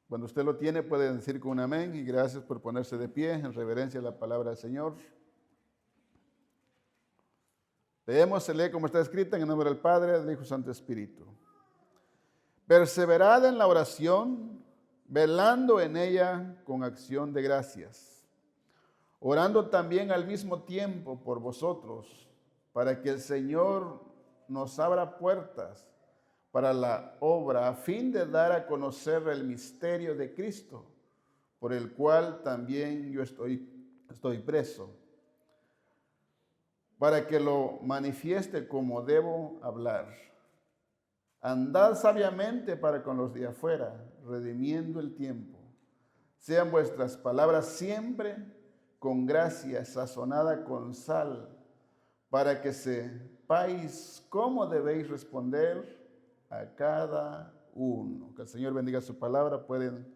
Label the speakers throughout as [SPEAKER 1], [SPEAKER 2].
[SPEAKER 1] Cuando usted lo tiene, puede decir con un amén y gracias por ponerse de pie en reverencia a la palabra del Señor. Leemos, se lee como está escrita en el nombre del Padre, del Hijo y Santo Espíritu. Perseverad en la oración, velando en ella con acción de gracias, orando también al mismo tiempo por vosotros, para que el Señor nos abra puertas para la obra, a fin de dar a conocer el misterio de Cristo, por el cual también yo estoy preso, para que lo manifieste como debo hablar. Andad sabiamente para con los de afuera, redimiendo el tiempo. Sean vuestras palabras siempre con gracia, sazonada con sal, para que sepáis cómo debéis responder a cada uno. Que el Señor bendiga su palabra. Pueden,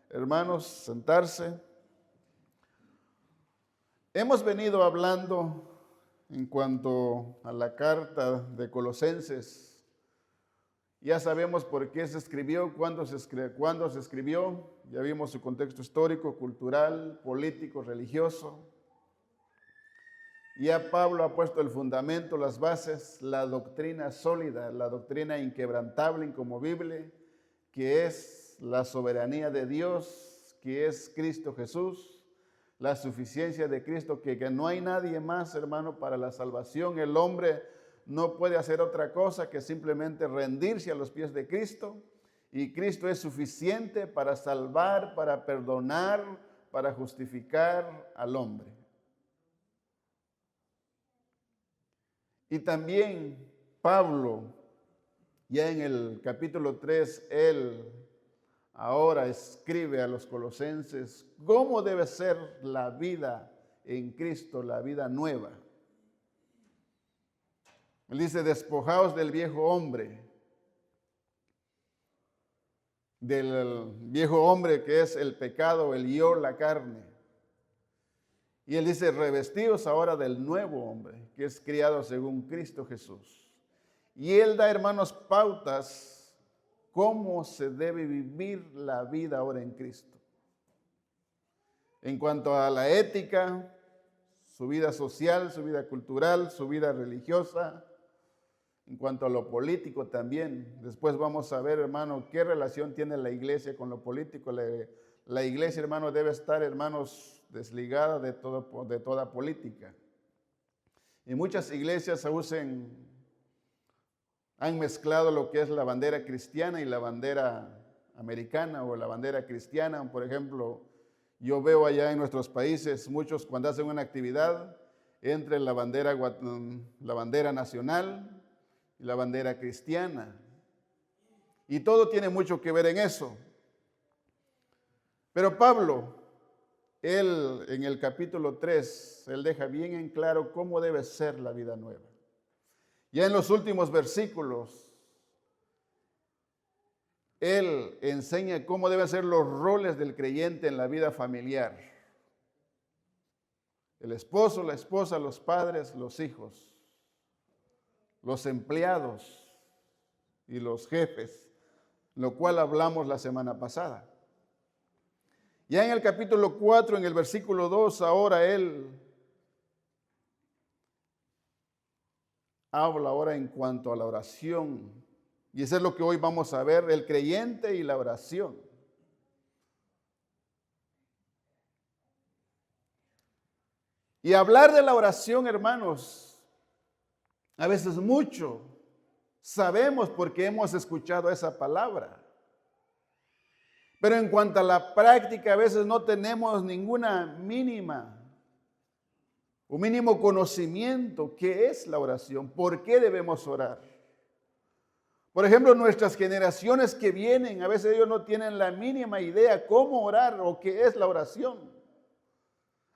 [SPEAKER 1] hermanos, sentarse. Hemos venido hablando en cuanto a la carta de Colosenses. Ya sabemos por qué se escribió, cuándo se escribió. Ya vimos su contexto histórico, cultural, político, religioso. Ya Pablo ha puesto el fundamento, las bases, la doctrina sólida, la doctrina inquebrantable, inconmovible, que es la soberanía de Dios, que es Cristo Jesús, la suficiencia de Cristo, que no hay nadie más, hermano, para la salvación. El hombre no puede hacer otra cosa que simplemente rendirse a los pies de Cristo, y Cristo es suficiente para salvar, para perdonar, para justificar al hombre. Y también Pablo, ya en el capítulo 3, él ahora escribe a los colosenses cómo debe ser la vida en Cristo, la vida nueva. Él dice, despojaos del viejo hombre que es el pecado, el yo, la carne. Y él dice, revestidos ahora del nuevo hombre, que es criado según Cristo Jesús. Y él da, hermanos, pautas cómo se debe vivir la vida ahora en Cristo. En cuanto a la ética, su vida social, su vida cultural, su vida religiosa, en cuanto a lo político también. Después vamos a ver, hermano, qué relación tiene la iglesia con lo político. La iglesia, hermano, debe estar, hermanos, desligada de toda política. Y muchas iglesias han mezclado lo que es la bandera cristiana y la bandera americana o la bandera cristiana. Por ejemplo, yo veo allá en nuestros países muchos cuando hacen una actividad entre la bandera nacional y la bandera cristiana. Y todo tiene mucho que ver en eso. Pero Pablo, él en el capítulo 3, él deja bien en claro cómo debe ser la vida nueva. Ya en los últimos versículos, él enseña cómo deben ser los roles del creyente en la vida familiar. El esposo, la esposa, los padres, los hijos, los empleados y los jefes, lo cual hablamos la semana pasada. Ya en el capítulo 4, en el versículo 2, ahora él habla ahora en cuanto a la oración. Y eso es lo que hoy vamos a ver, el creyente y la oración. Y hablar de la oración, hermanos, a veces mucho sabemos porque hemos escuchado esa palabra. Pero en cuanto a la práctica, a veces no tenemos ninguna mínimo conocimiento. ¿Qué es la oración? ¿Por qué debemos orar? Por ejemplo, nuestras generaciones que vienen, a veces ellos no tienen la mínima idea cómo orar o qué es la oración.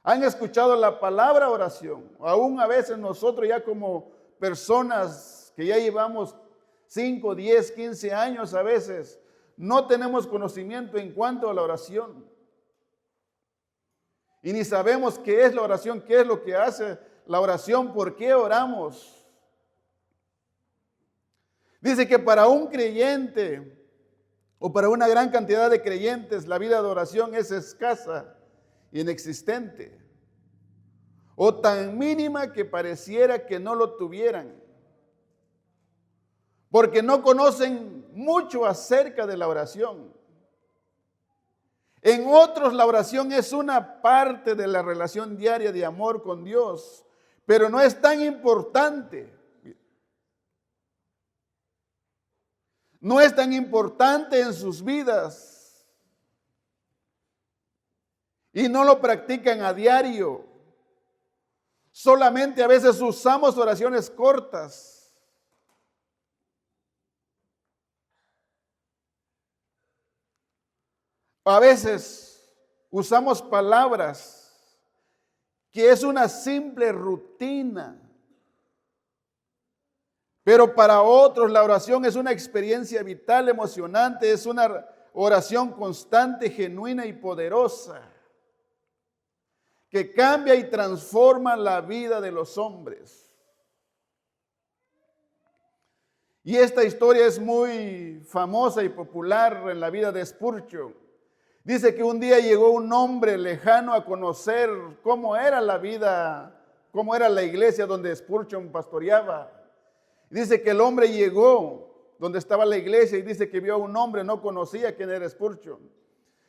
[SPEAKER 1] Han escuchado la palabra oración. Aún a veces nosotros ya como personas que ya llevamos 5, 10, 15 años a veces, no tenemos conocimiento en cuanto a la oración. Y ni sabemos qué es la oración, qué es lo que hace la oración, por qué oramos. Dice que para un creyente o para una gran cantidad de creyentes, la vida de oración es escasa, inexistente, o tan mínima que pareciera que no lo tuvieran, porque no conocen mucho acerca de la oración. En otros, la oración es una parte de la relación diaria de amor con Dios, pero no es tan importante. No es tan importante en sus vidas y no lo practican a diario. Solamente a veces usamos oraciones cortas. A veces usamos palabras que es una simple rutina. Pero para otros la oración es una experiencia vital, emocionante, es una oración constante, genuina y poderosa, que cambia y transforma la vida de los hombres. Y esta historia es muy famosa y popular en la vida de Spurgeon. Dice que un día llegó un hombre lejano a conocer cómo era la vida, cómo era la iglesia donde Spurgeon pastoreaba. Dice que el hombre llegó donde estaba la iglesia y dice que vio a un hombre, no conocía quién era Spurgeon.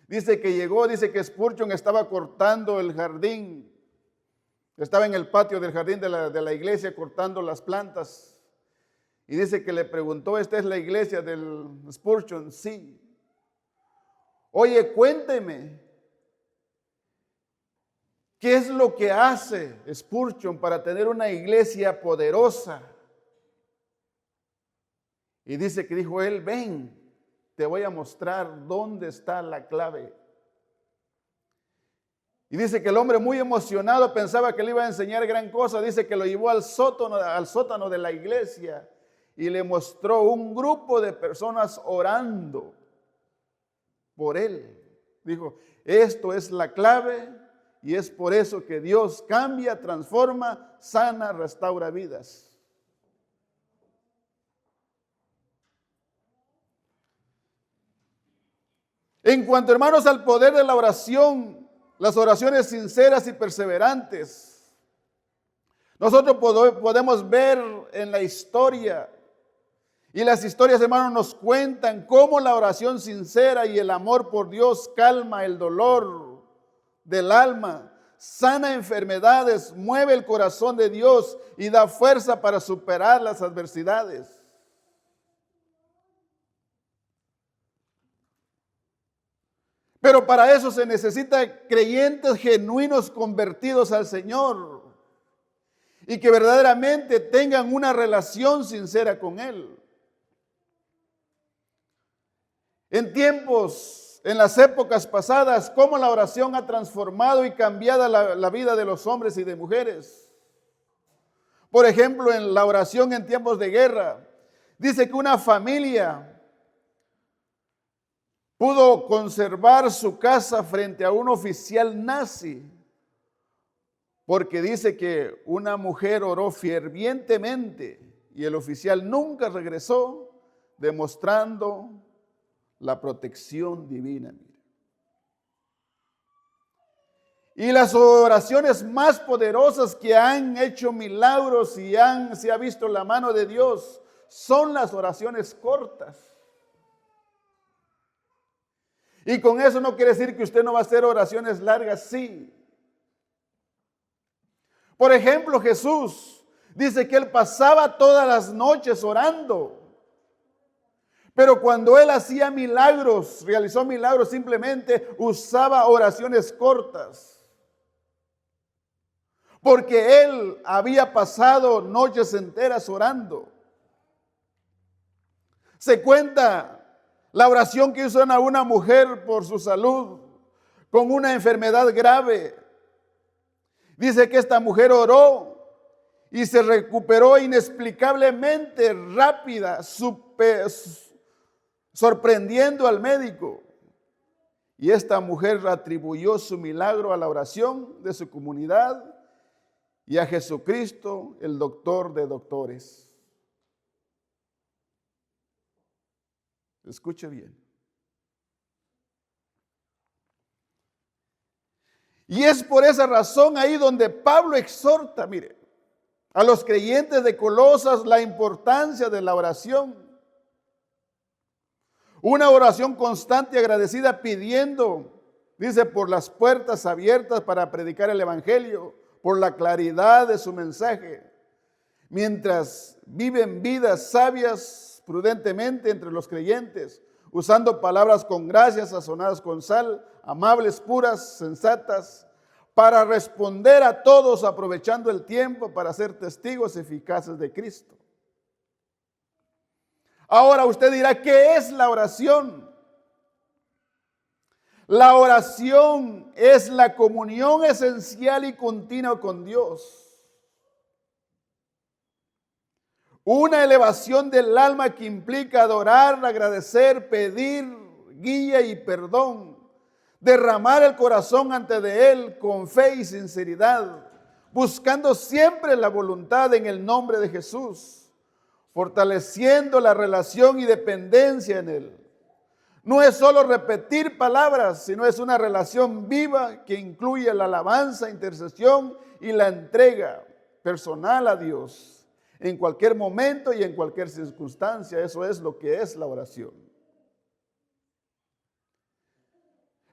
[SPEAKER 1] Dice que llegó, dice que Spurgeon estaba cortando el jardín, estaba en el patio del jardín de la iglesia cortando las plantas. Y dice que le preguntó, ¿esta es la iglesia del Spurgeon? Sí. Oye, cuénteme, ¿qué es lo que hace Spurgeon para tener una iglesia poderosa? Y dice que dijo él, ven, te voy a mostrar dónde está la clave. Y dice que el hombre muy emocionado pensaba que le iba a enseñar gran cosa. Dice que lo llevó al sótano de la iglesia y le mostró un grupo de personas orando por él. Dijo, esto es la clave y es por eso que Dios cambia, transforma, sana, restaura vidas. En cuanto, hermanos, al poder de la oración, las oraciones sinceras y perseverantes, nosotros podemos ver en la historia, y las historias, hermanos, nos cuentan cómo la oración sincera y el amor por Dios calma el dolor del alma, sana enfermedades, mueve el corazón de Dios y da fuerza para superar las adversidades. Pero para eso se necesita creyentes genuinos convertidos al Señor y que verdaderamente tengan una relación sincera con Él. En tiempos, en las épocas pasadas, cómo la oración ha transformado y cambiado la vida de los hombres y de mujeres. Por ejemplo, en la oración en tiempos de guerra, dice que una familia pudo conservar su casa frente a un oficial nazi, porque dice que una mujer oró fervientemente y el oficial nunca regresó, demostrando la protección divina. Y las oraciones más poderosas que han hecho milagros y se ha visto la mano de Dios son las oraciones cortas. Y con eso no quiere decir que usted no va a hacer oraciones largas, sí. Por ejemplo, Jesús dice que Él pasaba todas las noches orando. Pero cuando Él hacía milagros, realizó milagros, simplemente usaba oraciones cortas. Porque Él había pasado noches enteras orando. Se cuenta la oración que hizo a una mujer por su salud, con una enfermedad grave. Dice que esta mujer oró y se recuperó inexplicablemente rápida, sorprendiendo al médico. Y esta mujer atribuyó su milagro a la oración de su comunidad y a Jesucristo, el doctor de doctores. Escuche bien. Y es por esa razón ahí donde Pablo exhorta, mire, a los creyentes de Colosas la importancia de la oración. Una oración constante y agradecida pidiendo, dice, por las puertas abiertas para predicar el evangelio, por la claridad de su mensaje, mientras viven vidas sabias prudentemente entre los creyentes, usando palabras con gracia, sazonadas con sal, amables, puras, sensatas, para responder a todos, aprovechando el tiempo para ser testigos eficaces de Cristo. Ahora usted dirá, ¿qué es la oración? La oración es la comunión esencial y continua con Dios. Una elevación del alma que implica adorar, agradecer, pedir guía y perdón. Derramar el corazón ante de Él con fe y sinceridad, buscando siempre la voluntad en el nombre de Jesús, fortaleciendo la relación y dependencia en Él. No es solo repetir palabras, sino es una relación viva que incluye la alabanza, intercesión y la entrega personal a Dios en cualquier momento y en cualquier circunstancia. Eso es lo que es la oración.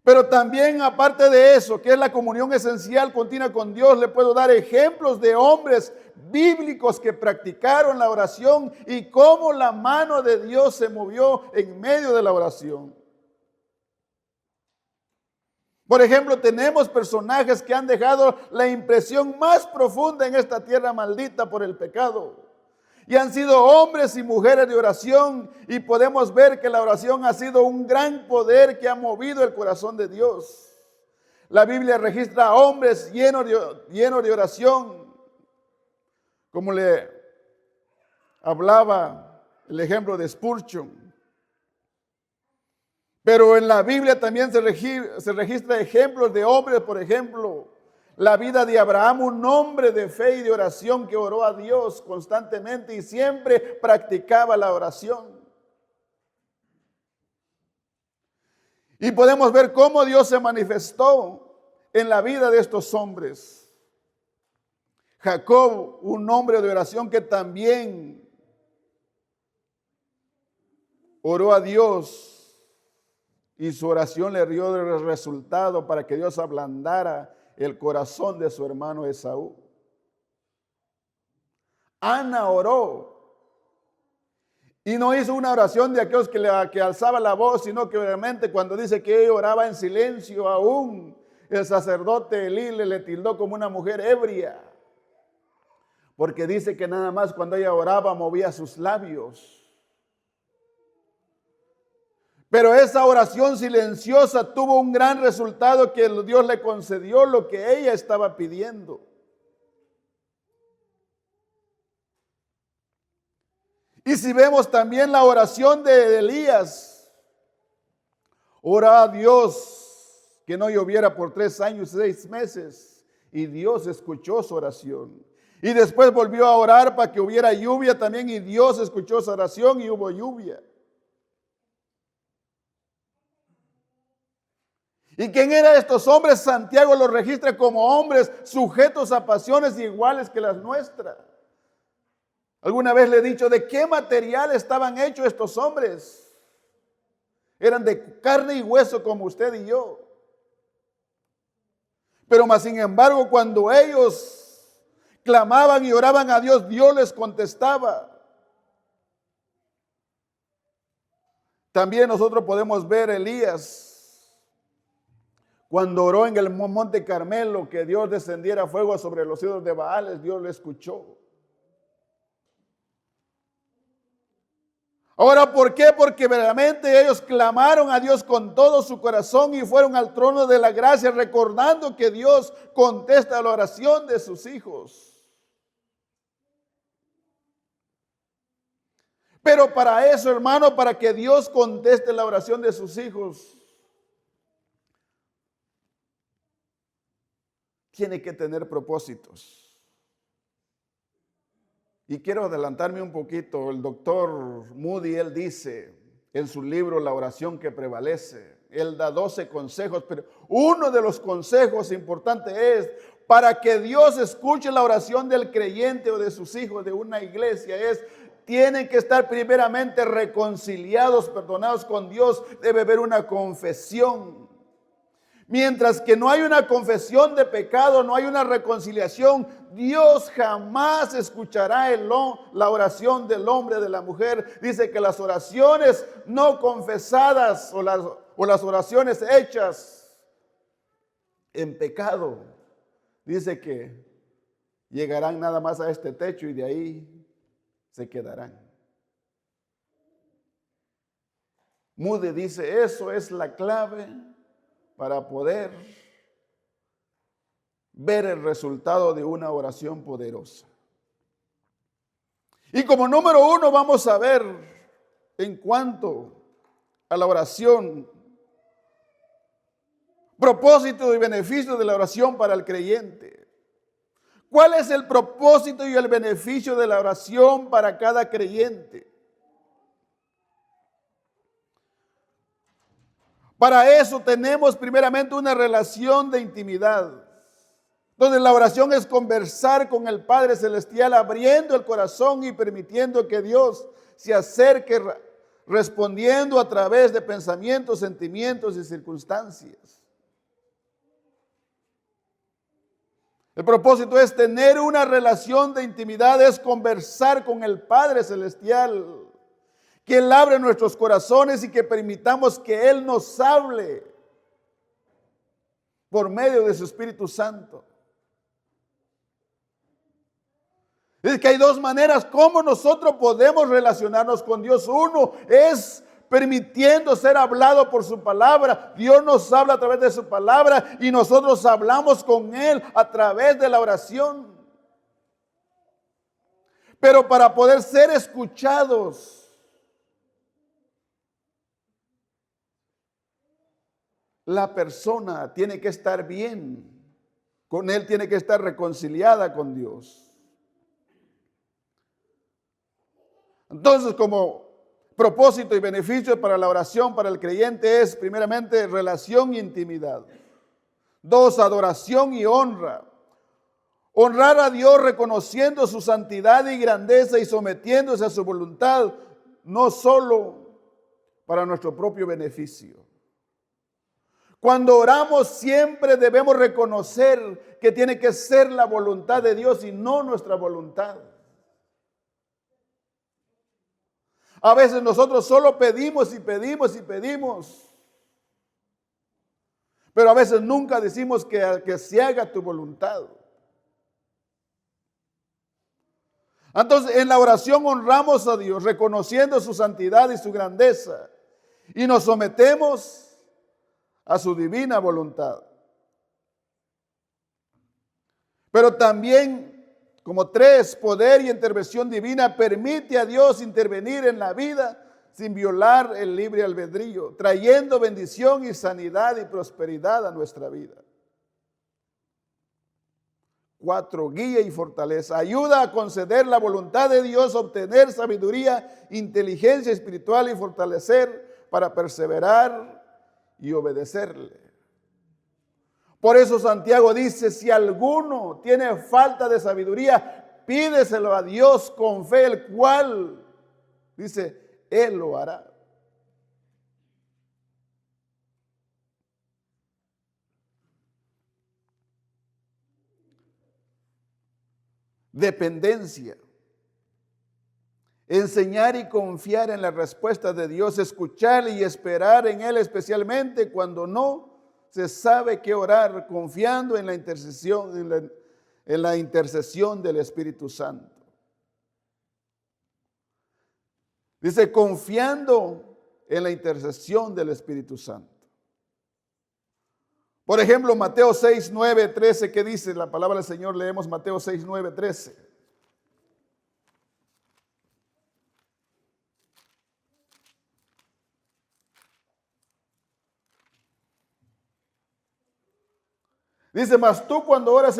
[SPEAKER 1] Pero también, aparte de eso, que es la comunión esencial continua con Dios, le puedo dar ejemplos de hombres bíblicos que practicaron la oración y cómo la mano de Dios se movió en medio de la oración. Por ejemplo, tenemos personajes que han dejado la impresión más profunda en esta tierra maldita por el pecado. Y han sido hombres y mujeres de oración, y podemos ver que la oración ha sido un gran poder que ha movido el corazón de Dios. La Biblia registra hombres llenos de oración, como le hablaba el ejemplo de Spurgeon. Pero en la Biblia también se registra ejemplos de hombres, por ejemplo, la vida de Abraham, un hombre de fe y de oración que oró a Dios constantemente y siempre practicaba la oración. Y podemos ver cómo Dios se manifestó en la vida de estos hombres. Jacob, un hombre de oración que también oró a Dios y su oración le dio el resultado para que Dios ablandara el corazón de su hermano Esaú. Ana oró y no hizo una oración de aquellos que alzaba la voz, sino que obviamente cuando dice que ella oraba en silencio, aún el sacerdote Elí le tildó como una mujer ebria, porque dice que nada más cuando ella oraba movía sus labios. Pero esa oración silenciosa tuvo un gran resultado, que Dios le concedió lo que ella estaba pidiendo. Y si vemos también la oración de Elías, ora a Dios que no lloviera por 3 años y 6 meses, y Dios escuchó su oración. Y después volvió a orar para que hubiera lluvia también, y Dios escuchó su oración y hubo lluvia. ¿Y quién eran estos hombres? Santiago los registra como hombres sujetos a pasiones iguales que las nuestras. Alguna vez le he dicho, ¿de qué material estaban hechos estos hombres? Eran de carne y hueso como usted y yo. Pero más sin embargo, cuando ellos clamaban y oraban a Dios, Dios les contestaba. También nosotros podemos ver a Elías cuando oró en el monte Carmelo que Dios descendiera fuego sobre los ídolos de Baales. Dios lo escuchó. Ahora, ¿por qué? Porque verdaderamente ellos clamaron a Dios con todo su corazón y fueron al trono de la gracia, recordando que Dios contesta la oración de sus hijos. Pero para eso, hermano, para que Dios conteste la oración de sus hijos, tiene que tener propósitos. Y quiero adelantarme un poquito. El doctor Moody, él dice en su libro La oración que prevalece, Él da 12 consejos, pero uno de los consejos importantes es, para que Dios escuche la oración del creyente o de sus hijos de una iglesia, tienen que estar primeramente reconciliados, perdonados con Dios. Debe haber una confesión. Mientras que no hay una confesión de pecado, no hay una reconciliación, Dios jamás escuchará la oración del hombre, de la mujer. Dice que las oraciones no confesadas o las oraciones hechas en pecado, dice que llegarán nada más a este techo y de ahí se quedarán. Moody dice, eso es la clave para poder ver el resultado de una oración poderosa. Y como número uno vamos a ver en cuanto a la oración, propósito y beneficio de la oración para el creyente. ¿Cuál es el propósito y el beneficio de la oración para cada creyente? Para eso tenemos primeramente una relación de intimidad, donde la oración es conversar con el Padre Celestial, abriendo el corazón y permitiendo que Dios se acerque, respondiendo a través de pensamientos, sentimientos y circunstancias. El propósito es tener una relación de intimidad, es conversar con el Padre Celestial, que Él abre nuestros corazones y que permitamos que Él nos hable por medio de su Espíritu Santo. Es que hay dos maneras como nosotros podemos relacionarnos con Dios. Uno es permitiendo ser hablado por su palabra. Dios nos habla a través de su palabra y nosotros hablamos con Él a través de la oración. Pero para poder ser escuchados, la persona tiene que estar bien con Él, tiene que estar reconciliada con Dios. Entonces, como propósito y beneficio para la oración para el creyente es primeramente relación y intimidad. 2, adoración y honra. Honrar a Dios reconociendo su santidad y grandeza y sometiéndose a su voluntad, no solo para nuestro propio beneficio. Cuando oramos siempre debemos reconocer que tiene que ser la voluntad de Dios y no nuestra voluntad. A veces nosotros solo pedimos y pedimos y pedimos, pero a veces nunca decimos que se haga tu voluntad. Entonces, en la oración honramos a Dios, reconociendo su santidad y su grandeza, y nos sometemos a su divina voluntad. Pero también, como 3, poder y intervención divina permite a Dios intervenir en la vida sin violar el libre albedrío, trayendo bendición y sanidad y prosperidad a nuestra vida. 4, guía y fortaleza. Ayuda a conceder la voluntad de Dios, obtener sabiduría, inteligencia espiritual y fortalecer para perseverar y obedecerle. Por eso Santiago dice, si alguno tiene falta de sabiduría, pídeselo a Dios con fe, el cual, dice, Él lo hará. Dependencia. Enseñar y confiar en la respuesta de Dios, escuchar y esperar en Él, especialmente cuando no se sabe qué orar, confiando en la intercesión del Espíritu Santo. Dice, confiando en la intercesión del Espíritu Santo. Por ejemplo, Mateo 6, 9, 13, ¿qué dice la palabra del Señor? Leemos Mateo 6, 9, 13. Dice, mas tú cuando ores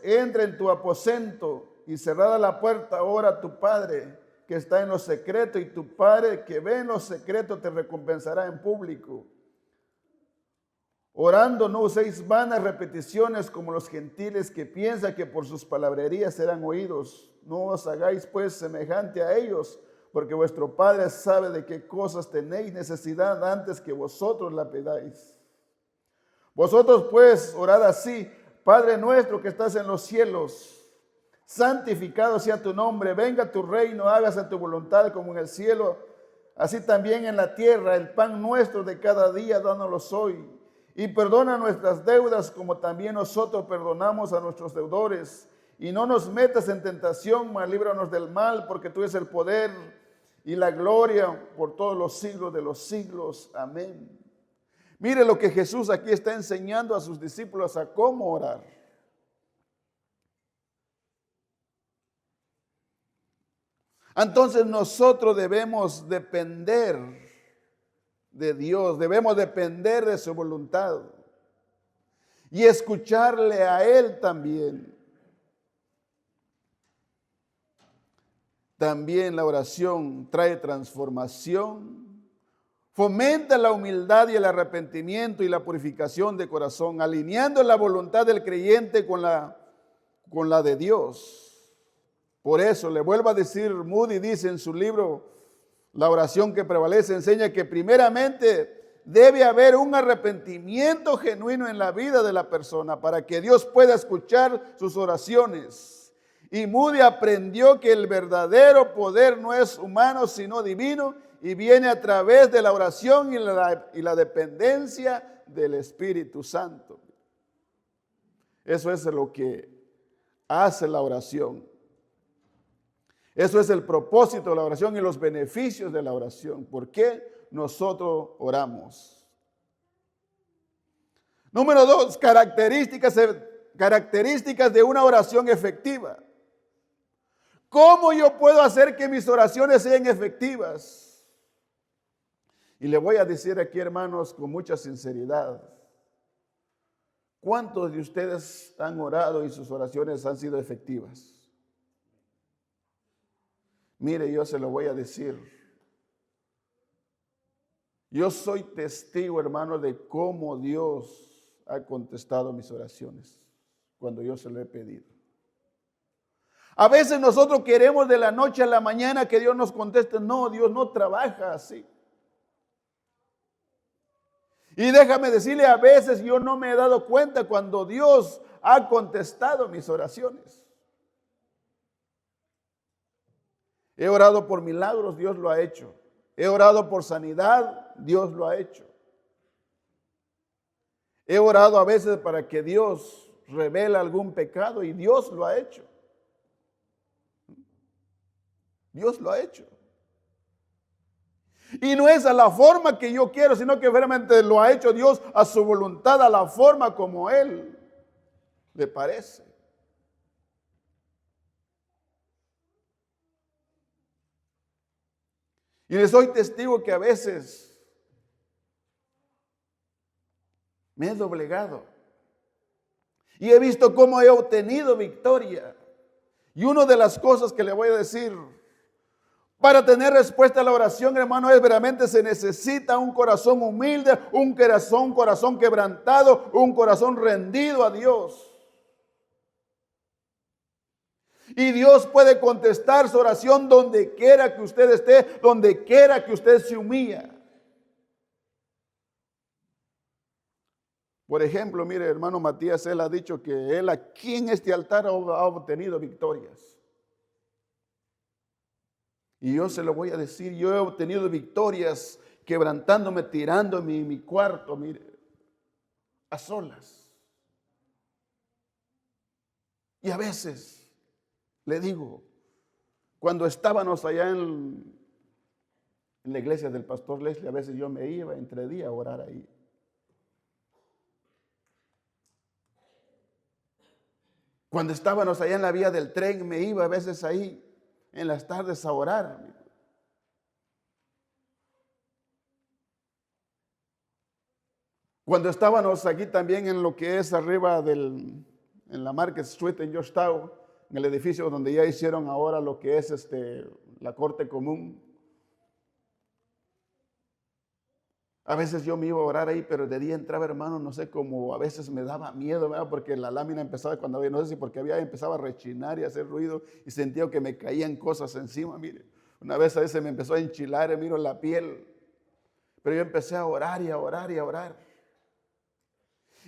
[SPEAKER 1] entra en tu aposento y cerrada la puerta, ora a tu Padre que está en lo secreto, y tu Padre que ve en lo secreto te recompensará en público. Orando no uséis vanas repeticiones como los gentiles que piensan que por sus palabrerías serán oídos. No os hagáis pues semejante a ellos, porque vuestro Padre sabe de qué cosas tenéis necesidad antes que vosotros la pidáis. Vosotros pues orad así: Padre nuestro que estás en los cielos, santificado sea tu nombre, venga tu reino, hágase tu voluntad como en el cielo, así también en la tierra. El pan nuestro de cada día, dánoslo hoy. Y perdona nuestras deudas como también nosotros perdonamos a nuestros deudores. Y no nos metas en tentación, mas líbranos del mal, porque tú eres el poder y la gloria por todos los siglos de los siglos. Amén. Mire lo que Jesús aquí está enseñando a sus discípulos a cómo orar. Entonces nosotros debemos depender de Dios, debemos depender de su voluntad y escucharle a Él también. También la oración trae transformación, fomenta la humildad y el arrepentimiento y la purificación de corazón, alineando la voluntad del creyente con la de Dios. Por eso le vuelvo a decir, Moody dice en su libro La oración que prevalece, enseña que primeramente debe haber un arrepentimiento genuino en la vida de la persona para que Dios pueda escuchar sus oraciones. Y Moody aprendió que el verdadero poder no es humano sino divino y viene a través de la oración y la dependencia del Espíritu Santo. Eso es lo que hace la oración. Eso es el propósito de la oración y los beneficios de la oración. ¿Por qué nosotros oramos? Número 2, características de una oración efectiva. ¿Cómo yo puedo hacer que mis oraciones sean efectivas? Y le voy a decir aquí, hermanos, con mucha sinceridad, ¿cuántos de ustedes han orado y sus oraciones han sido efectivas? Mire, yo se lo voy a decir. Yo soy testigo, hermano, de cómo Dios ha contestado mis oraciones cuando yo se lo he pedido. A veces nosotros queremos de la noche a la mañana que Dios nos conteste. No, Dios no trabaja así. Y déjame decirle, a veces yo no me he dado cuenta cuando Dios ha contestado mis oraciones. He orado por milagros, Dios lo ha hecho. He orado por sanidad, Dios lo ha hecho. He orado a veces para que Dios revele algún pecado y Dios lo ha hecho. Dios lo ha hecho. Y no es a la forma que yo quiero, sino que realmente lo ha hecho Dios a su voluntad, a la forma como Él le parece. Y les soy testigo que a veces me he doblegado y he visto cómo he obtenido victoria. Y una de las cosas que le voy a decir, para tener respuesta a la oración, hermano, es verdaderamente se necesita un corazón humilde, un corazón quebrantado, un corazón rendido a Dios. Y Dios puede contestar su oración donde quiera que usted esté, donde quiera que usted se humilla. Por ejemplo, mire, hermano Matías, él ha dicho que él aquí en este altar ha obtenido victorias. Y yo se lo voy a decir, yo he obtenido victorias quebrantándome, tirándome en mi cuarto, mire, a solas. Y a veces le digo, cuando estábamos allá en la iglesia del pastor Leslie, a veces yo me iba entre día a orar ahí. Cuando estábamos allá en la vía del tren, me iba a veces ahí en las tardes a orar. Cuando estábamos aquí también en lo que es arriba en la Market Street en Georgetown, en el edificio donde ya hicieron ahora lo que es la corte común. A veces yo me iba a orar ahí, pero de día entraba, hermano, no sé, como a veces me daba miedo, ¿verdad? Porque la lámina empezaba cuando había, no sé si porque empezaba a rechinar y a hacer ruido y sentía que me caían cosas encima, mire. Una vez a veces me empezó a enchilar, miro la piel, pero yo empecé a orar y a orar y a orar.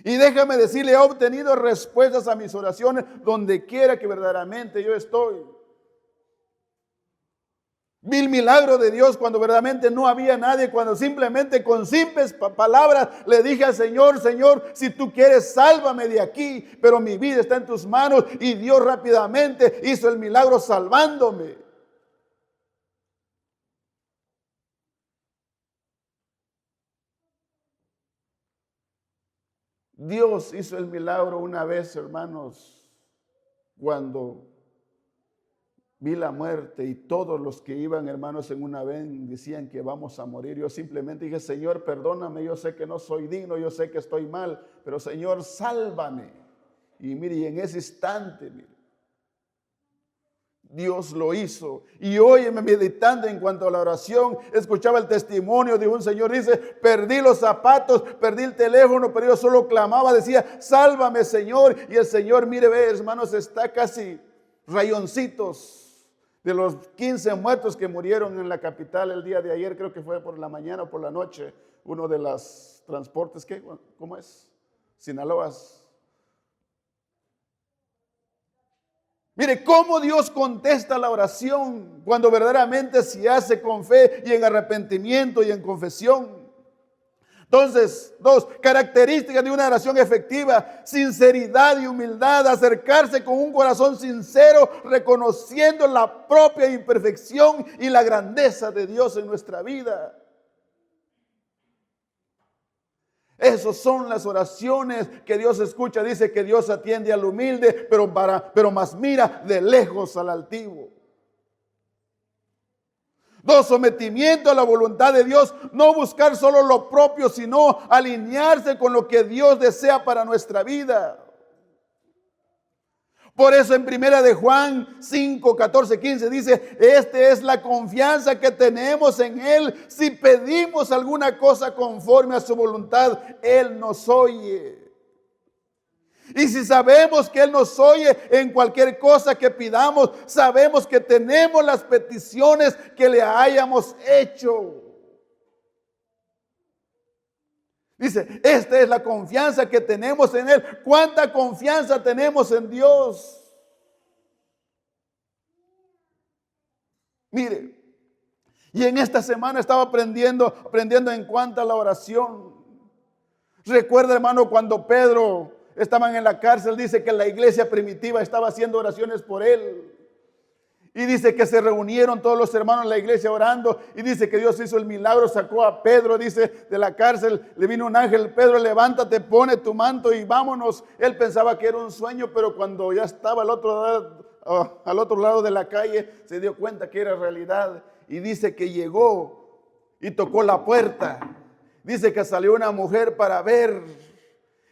[SPEAKER 1] Y déjame decirle, he obtenido respuestas a mis oraciones donde quiera que verdaderamente yo estoy. Vi el milagro de Dios cuando verdaderamente no había nadie, cuando simplemente con simples palabras le dije al Señor, Señor, si tú quieres, sálvame de aquí, pero mi vida está en tus manos. Y Dios rápidamente hizo el milagro salvándome. Dios hizo el milagro una vez, hermanos, cuando vi la muerte y todos los que iban, hermanos, en una ven decían que vamos a morir. Yo simplemente dije, Señor, perdóname, yo sé que no soy digno, yo sé que estoy mal, pero Señor, sálvame. Y mire, y en ese instante, mire, Dios lo hizo. Y hoy meditando en cuanto a la oración, escuchaba el testimonio de un señor, dice, perdí los zapatos, perdí el teléfono, pero yo solo clamaba, decía, sálvame, Señor. Y el Señor, mire, ve, hermanos, está casi rayoncitos de los 15 muertos que murieron en la capital el día de ayer, creo que fue por la mañana o por la noche, uno de los transportes, ¿cómo es? Sinaloa. Mire cómo Dios contesta la oración cuando verdaderamente se hace con fe y en arrepentimiento y en confesión. Entonces, 2 características de una oración efectiva: sinceridad y humildad, acercarse con un corazón sincero, reconociendo la propia imperfección y la grandeza de Dios en nuestra vida. Esas son las oraciones que Dios escucha. Dice que Dios atiende al humilde, pero más mira de lejos al altivo. 2, sometimiento a la voluntad de Dios. No buscar solo lo propio, sino alinearse con lo que Dios desea para nuestra vida. Por eso en 1 de Juan 5, 14, 15 dice, esta es la confianza que tenemos en Él. Si pedimos alguna cosa conforme a su voluntad, Él nos oye. Y si sabemos que Él nos oye en cualquier cosa que pidamos, sabemos que tenemos las peticiones que le hayamos hecho. Dice, esta es la confianza que tenemos en Él. ¿Cuánta confianza tenemos en Dios? Mire, y en esta semana estaba aprendiendo en cuanto a la oración. Recuerda, hermano, cuando Pedro estaban en la cárcel, dice que la iglesia primitiva estaba haciendo oraciones por él. Y dice que se reunieron todos los hermanos en la iglesia orando. Y dice que Dios hizo el milagro, sacó a Pedro, dice, de la cárcel. Le vino un ángel, Pedro, levántate, pone tu manto y vámonos. Él pensaba que era un sueño, pero cuando ya estaba al otro lado de la calle, se dio cuenta que era realidad. Y dice que llegó y tocó la puerta. Dice que salió una mujer para ver.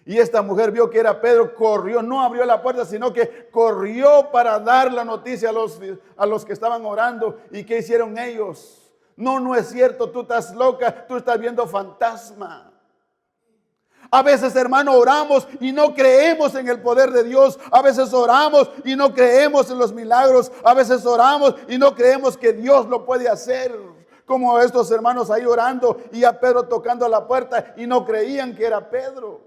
[SPEAKER 1] Y esta mujer vio que era Pedro, corrió, no abrió la puerta, sino que corrió para dar la noticia a los que estaban orando. ¿Y qué hicieron ellos? No es cierto, tú estás loca, tú estás viendo fantasma. A veces, hermano, oramos y no creemos en el poder de Dios. A veces oramos y no creemos en los milagros. A veces oramos y no creemos que Dios lo puede hacer. Como estos hermanos ahí orando y a Pedro tocando la puerta y no creían que era Pedro.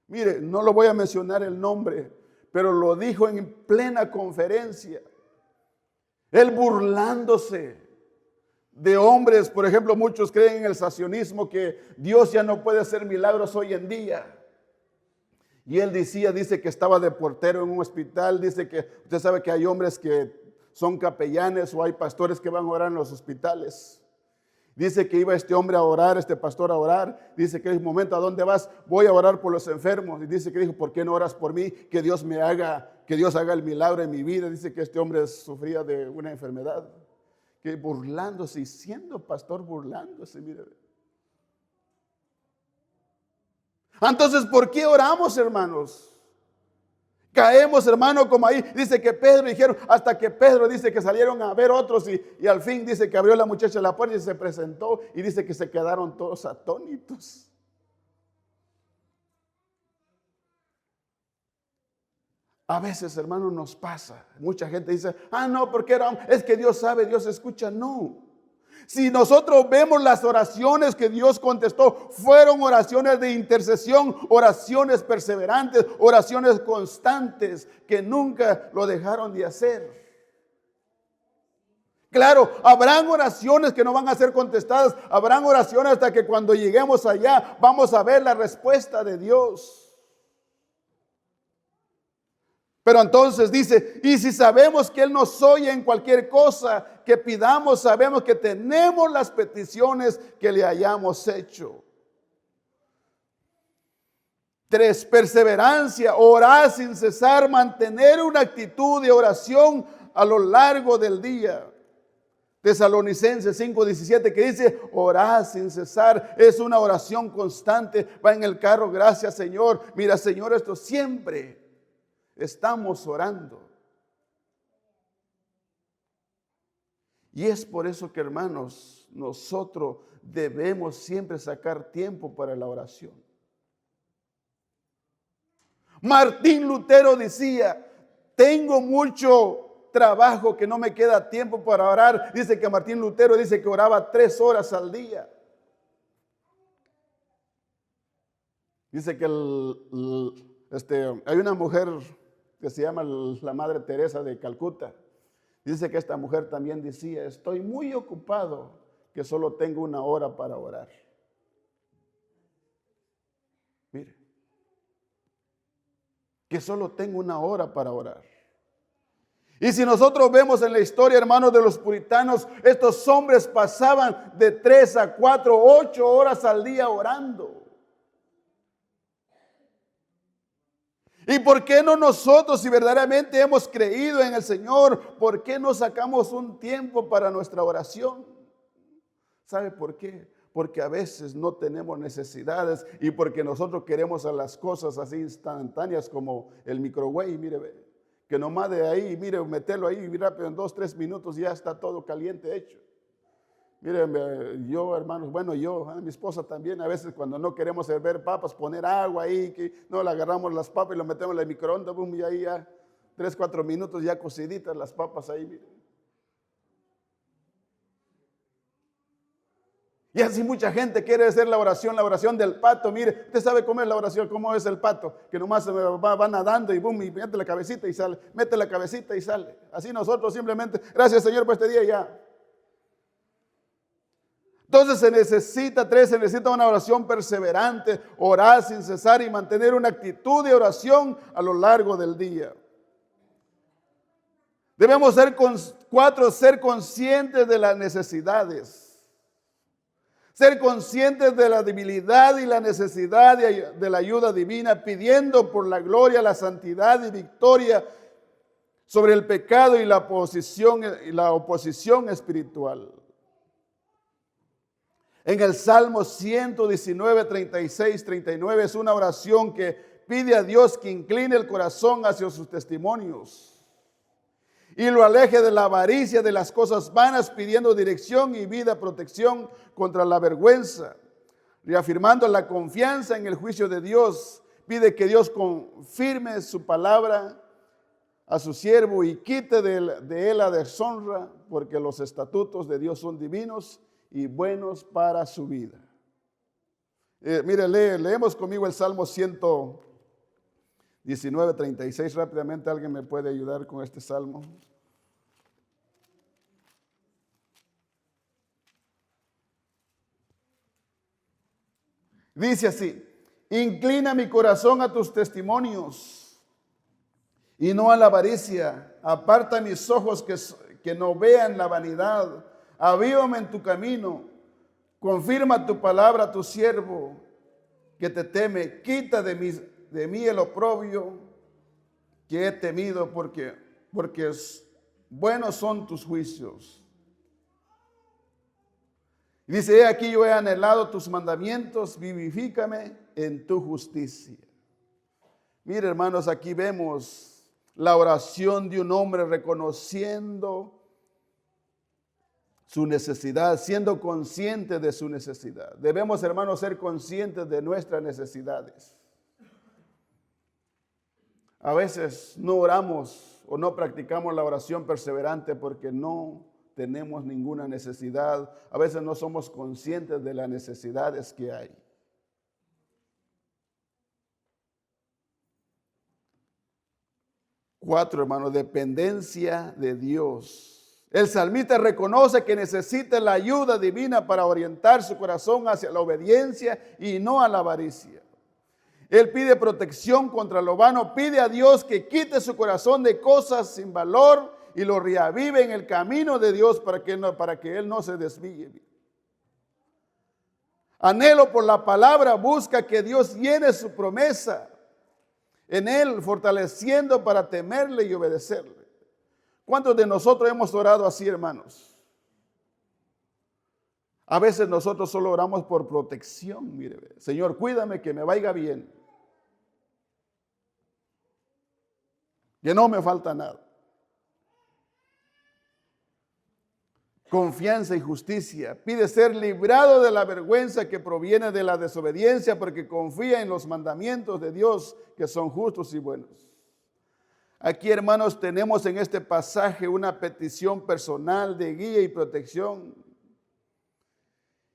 [SPEAKER 1] Mire, no lo voy a mencionar el nombre, pero lo dijo en plena conferencia. Él burlándose de hombres. Por ejemplo, muchos creen en el sacionismo, que Dios ya no puede hacer milagros hoy en día. Y él dice que estaba de portero en un hospital. Dice que usted sabe que hay hombres que son capellanes o hay pastores que van a orar en los hospitales. Dice que iba este hombre a orar, este pastor a orar. Dice que en un momento, ¿a dónde vas? Voy a orar por los enfermos. Y dice que dijo, ¿por qué no oras por mí? Que Dios haga el milagro en mi vida. Dice que este hombre sufría de una enfermedad. Que burlándose y siendo pastor burlándose, mire. Entonces, ¿por qué oramos, hermanos? Caemos, hermano, como ahí. Dice que Pedro dijeron, hasta que Pedro dice que salieron a ver otros y al fin dice que abrió la muchacha la puerta y se presentó y dice que se quedaron todos atónitos. A veces, hermano, nos pasa. Mucha gente dice, no, porque es que Dios sabe, Dios escucha. No. Si nosotros vemos las oraciones que Dios contestó, fueron oraciones de intercesión, oraciones perseverantes, oraciones constantes que nunca lo dejaron de hacer. Claro, habrán oraciones que no van a ser contestadas, habrán oraciones hasta que cuando lleguemos allá vamos a ver la respuesta de Dios. Pero entonces dice, y si sabemos que Él nos oye en cualquier cosa que pidamos, sabemos que tenemos las peticiones que le hayamos hecho. 3, perseverancia, orar sin cesar, mantener una actitud de oración a lo largo del día. Tesalonicenses 5:17 que dice, orar sin cesar, es una oración constante. Va en el carro, gracias Señor. Mira Señor, esto siempre estamos orando. Y es por eso que, hermanos, nosotros debemos siempre sacar tiempo para la oración. Martín Lutero decía, tengo mucho trabajo que no me queda tiempo para orar. Dice que Martín Lutero dice que oraba 3 horas al día. Dice que hay una mujer que se llama la Madre Teresa de Calcuta. Dice que esta mujer también decía, estoy muy ocupado que solo tengo 1 hora para orar. Mire, que solo tengo 1 hora para orar. Y si nosotros vemos en la historia, hermanos, de los puritanos, estos hombres pasaban de 3 a 4, 8 horas al día orando. ¿Y por qué no nosotros, si verdaderamente hemos creído en el Señor, por qué no sacamos un tiempo para nuestra oración? ¿Sabe por qué? Porque a veces no tenemos necesidades y porque nosotros queremos a las cosas así instantáneas como el microwave, mire, que nomás de ahí, mire, meterlo ahí y rápido en 2, 3 minutos ya está todo caliente hecho. Miren, yo, hermanos, mi esposa también, a veces cuando no queremos hervir papas, poner agua ahí, que no le agarramos las papas y lo metemos en la microondas, boom, y ahí ya 3, 4 minutos ya cociditas las papas ahí, miren. Y así mucha gente quiere hacer la oración del pato. Mire, usted sabe cómo es la oración, cómo es el pato, que nomás va nadando y boom, y mete la cabecita y sale, mete la cabecita y sale. Así nosotros simplemente, gracias Señor por este día y ya. Entonces se necesita una oración perseverante, orar sin cesar y mantener una actitud de oración a lo largo del día. Debemos ser conscientes de las necesidades. Ser conscientes de la debilidad y la necesidad de la ayuda divina, pidiendo por la gloria, la santidad y victoria sobre el pecado y la oposición espiritual. En el Salmo 119, 36, 39 es una oración que pide a Dios que incline el corazón hacia sus testimonios y lo aleje de la avaricia de las cosas vanas, pidiendo dirección y vida, protección contra la vergüenza. Reafirmando la confianza en el juicio de Dios, pide que Dios confirme su palabra a su siervo y quite de él la deshonra, porque los estatutos de Dios son divinos y buenos para su vida. Leemos conmigo el Salmo 119, 36. Rápidamente, ¿alguien me puede ayudar con este salmo? Dice así: inclina mi corazón a tus testimonios y no a la avaricia. Aparta mis ojos que no vean la vanidad. Avívame en tu camino, confirma tu palabra a tu siervo que te teme. Quita de mí el oprobio que he temido, porque buenos son tus juicios. Y dice, he aquí yo he anhelado tus mandamientos, vivifícame en tu justicia. Mire, hermanos, aquí vemos la oración de un hombre reconociendo su necesidad, siendo consciente de su necesidad. Debemos, hermanos, ser conscientes de nuestras necesidades. A veces no oramos o no practicamos la oración perseverante porque no tenemos ninguna necesidad. A veces no somos conscientes de las necesidades que hay. Cuatro, hermanos, dependencia de Dios. El salmista reconoce que necesita la ayuda divina para orientar su corazón hacia la obediencia y no a la avaricia. Él pide protección contra lo vano, pide a Dios que quite su corazón de cosas sin valor y lo reavive en el camino de Dios para que él no se desvíe. Anhelo por la palabra, busca que Dios llene su promesa en él, fortaleciendo para temerle y obedecerle. ¿Cuántos de nosotros hemos orado así, hermanos? A veces nosotros solo oramos por protección. Mire, Señor, cuídame que me vaya bien, que no me falta nada. Confianza y justicia. Pide ser librado de la vergüenza que proviene de la desobediencia porque confía en los mandamientos de Dios que son justos y buenos. Aquí, hermanos, tenemos en este pasaje una petición personal de guía y protección.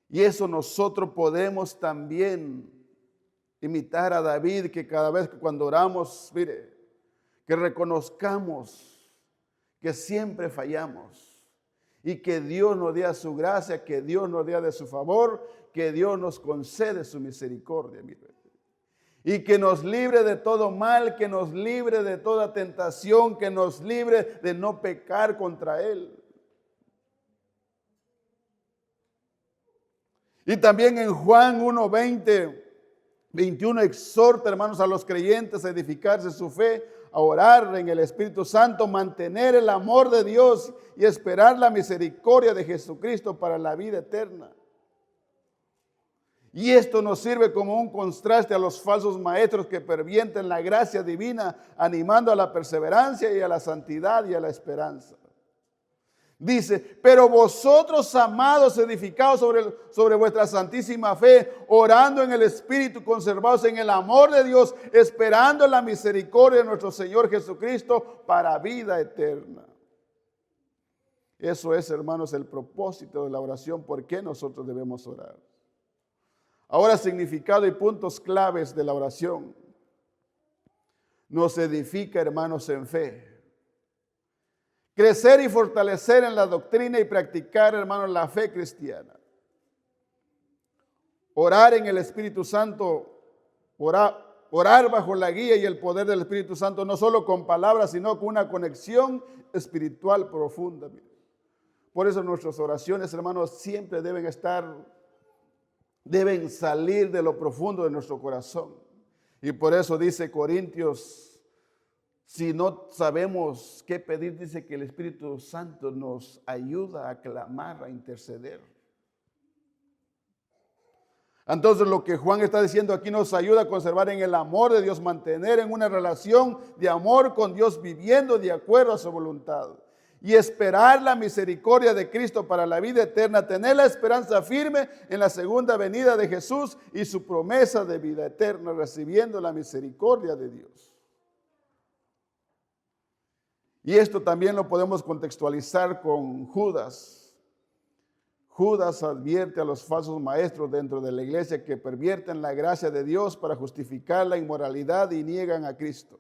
[SPEAKER 1] Y eso nosotros podemos también imitar a David, que cada vez que cuando oramos, mire, que reconozcamos que siempre fallamos. Y que Dios nos dé a su gracia, que Dios nos dé de su favor, que Dios nos concede su misericordia. Mire. Y que nos libre de todo mal, que nos libre de toda tentación, que nos libre de no pecar contra Él. Y también en Juan 1:20, 21 exhorta, hermanos, a los creyentes a edificarse su fe, a orar en el Espíritu Santo, mantener el amor de Dios y esperar la misericordia de Jesucristo para la vida eterna. Y esto nos sirve como un contraste a los falsos maestros que pervierten la gracia divina, animando a la perseverancia y a la santidad y a la esperanza. Dice, pero vosotros, amados, edificados sobre vuestra santísima fe, orando en el Espíritu, conservados en el amor de Dios, esperando la misericordia de nuestro Señor Jesucristo para vida eterna. Eso es, hermanos, el propósito de la oración. ¿Por qué nosotros debemos orar? Ahora, significado y puntos claves de la oración. Nos edifica, hermanos, en fe. Crecer y fortalecer en la doctrina y practicar, hermanos, la fe cristiana. Orar en el Espíritu Santo, orar bajo la guía y el poder del Espíritu Santo, no solo con palabras, sino con una conexión espiritual profunda. Por eso nuestras oraciones, hermanos, siempre deben salir de lo profundo de nuestro corazón. Y por eso dice Corintios, si no sabemos qué pedir, dice que el Espíritu Santo nos ayuda a clamar, a interceder. Entonces lo que Juan está diciendo aquí nos ayuda a conservar en el amor de Dios, mantener en una relación de amor con Dios, viviendo de acuerdo a su voluntad. Y esperar la misericordia de Cristo para la vida eterna, tener la esperanza firme en la segunda venida de Jesús y su promesa de vida eterna, recibiendo la misericordia de Dios. Y esto también lo podemos contextualizar con Judas. Judas advierte a los falsos maestros dentro de la iglesia que pervierten la gracia de Dios para justificar la inmoralidad y niegan a Cristo.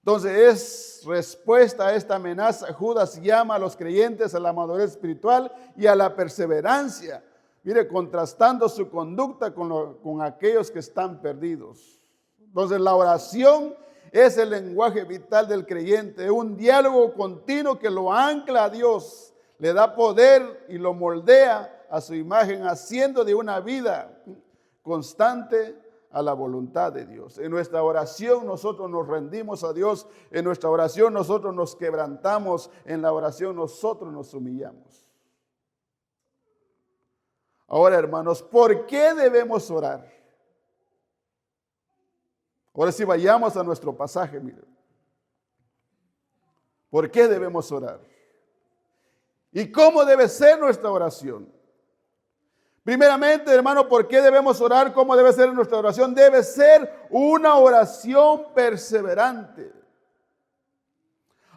[SPEAKER 1] Entonces, es respuesta a esta amenaza. Judas llama a los creyentes a la madurez espiritual y a la perseverancia. Mire, contrastando su conducta con aquellos que están perdidos. Entonces, la oración es el lenguaje vital del creyente, un diálogo continuo que lo ancla a Dios, le da poder y lo moldea a su imagen, haciendo de una vida constante a la voluntad de Dios. En nuestra oración nosotros nos rendimos a Dios, en nuestra oración nosotros nos quebrantamos, en la oración nosotros nos humillamos. Ahora, hermanos, ¿por qué debemos orar? Ahora sí vayamos a nuestro pasaje, mire. ¿Por qué debemos orar? ¿Y cómo debe ser nuestra oración? Primeramente, hermano, ¿por qué debemos orar? ¿Cómo debe ser nuestra oración? Debe ser una oración perseverante.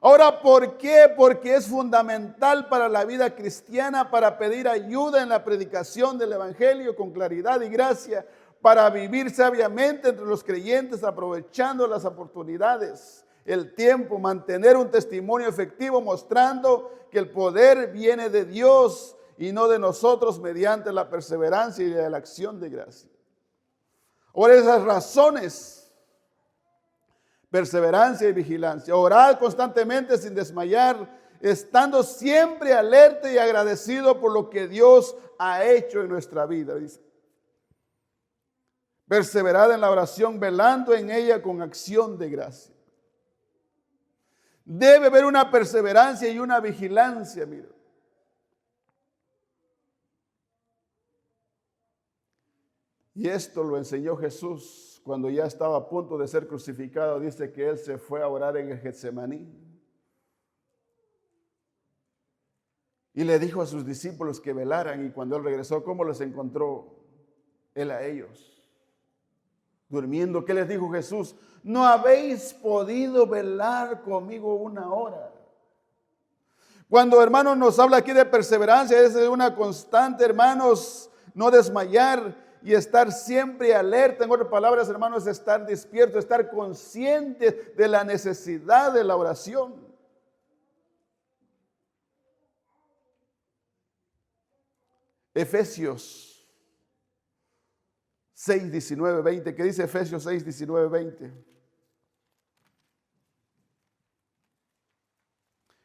[SPEAKER 1] Ahora, ¿por qué? Porque es fundamental para la vida cristiana, para pedir ayuda en la predicación del Evangelio con claridad y gracia, para vivir sabiamente entre los creyentes, aprovechando las oportunidades, el tiempo, mantener un testimonio efectivo, mostrando que el poder viene de Dios y no de nosotros mediante la perseverancia y la acción de gracia. Por esas razones, perseverancia y vigilancia, orar constantemente sin desmayar, estando siempre alerta y agradecido por lo que Dios ha hecho en nuestra vida, dice. Perseverar en la oración, velando en ella con acción de gracia. Debe haber una perseverancia y una vigilancia, mira. Y esto lo enseñó Jesús cuando ya estaba a punto de ser crucificado. Dice que Él se fue a orar en el Getsemaní. Y le dijo a sus discípulos que velaran. Y cuando Él regresó, ¿cómo les encontró Él a ellos? Durmiendo. ¿Qué les dijo Jesús? No habéis podido velar conmigo una hora. Cuando, hermanos, nos habla aquí de perseverancia, es de una constante, hermanos, no desmayar y estar siempre alerta. En otras palabras, hermanos, estar despierto, estar consciente de la necesidad de la oración. Efesios 6, 19, 20. ¿Qué dice Efesios 6, 19, 20?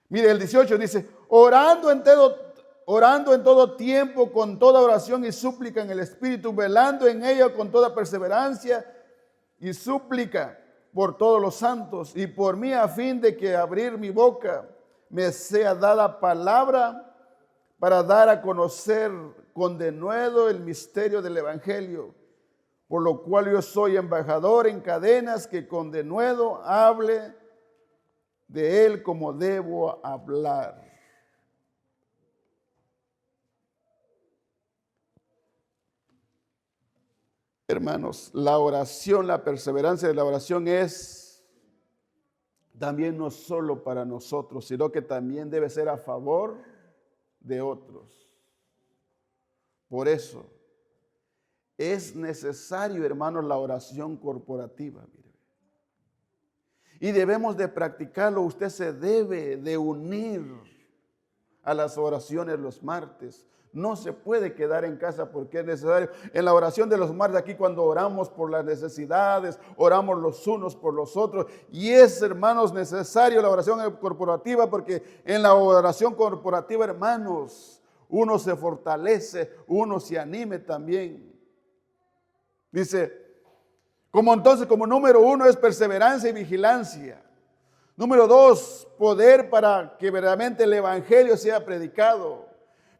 [SPEAKER 1] Mire, el 18 dice, orando en todo tiempo, con toda oración y súplica en el Espíritu, velando en ella con toda perseverancia y súplica por todos los santos y por mí, a fin de que abrir mi boca me sea dada palabra para dar a conocer con denuedo el misterio del Evangelio, por lo cual yo soy embajador en cadenas, que con denuedo hable de él como debo hablar. Hermanos, la oración, la perseverancia de la oración es también no solo para nosotros, sino que también debe ser a favor de otros. Por eso es necesario, hermanos, la oración corporativa. Mire. Y debemos de practicarlo. Usted se debe de unir a las oraciones los martes. No se puede quedar en casa porque es necesario. En la oración de los martes, aquí cuando oramos por las necesidades, oramos los unos por los otros. Y es, hermanos, necesario la oración corporativa, porque en la oración corporativa, hermanos, uno se fortalece, uno se anime también. Dice, como número 1 es perseverancia y vigilancia. Número 2, poder para que verdaderamente el Evangelio sea predicado.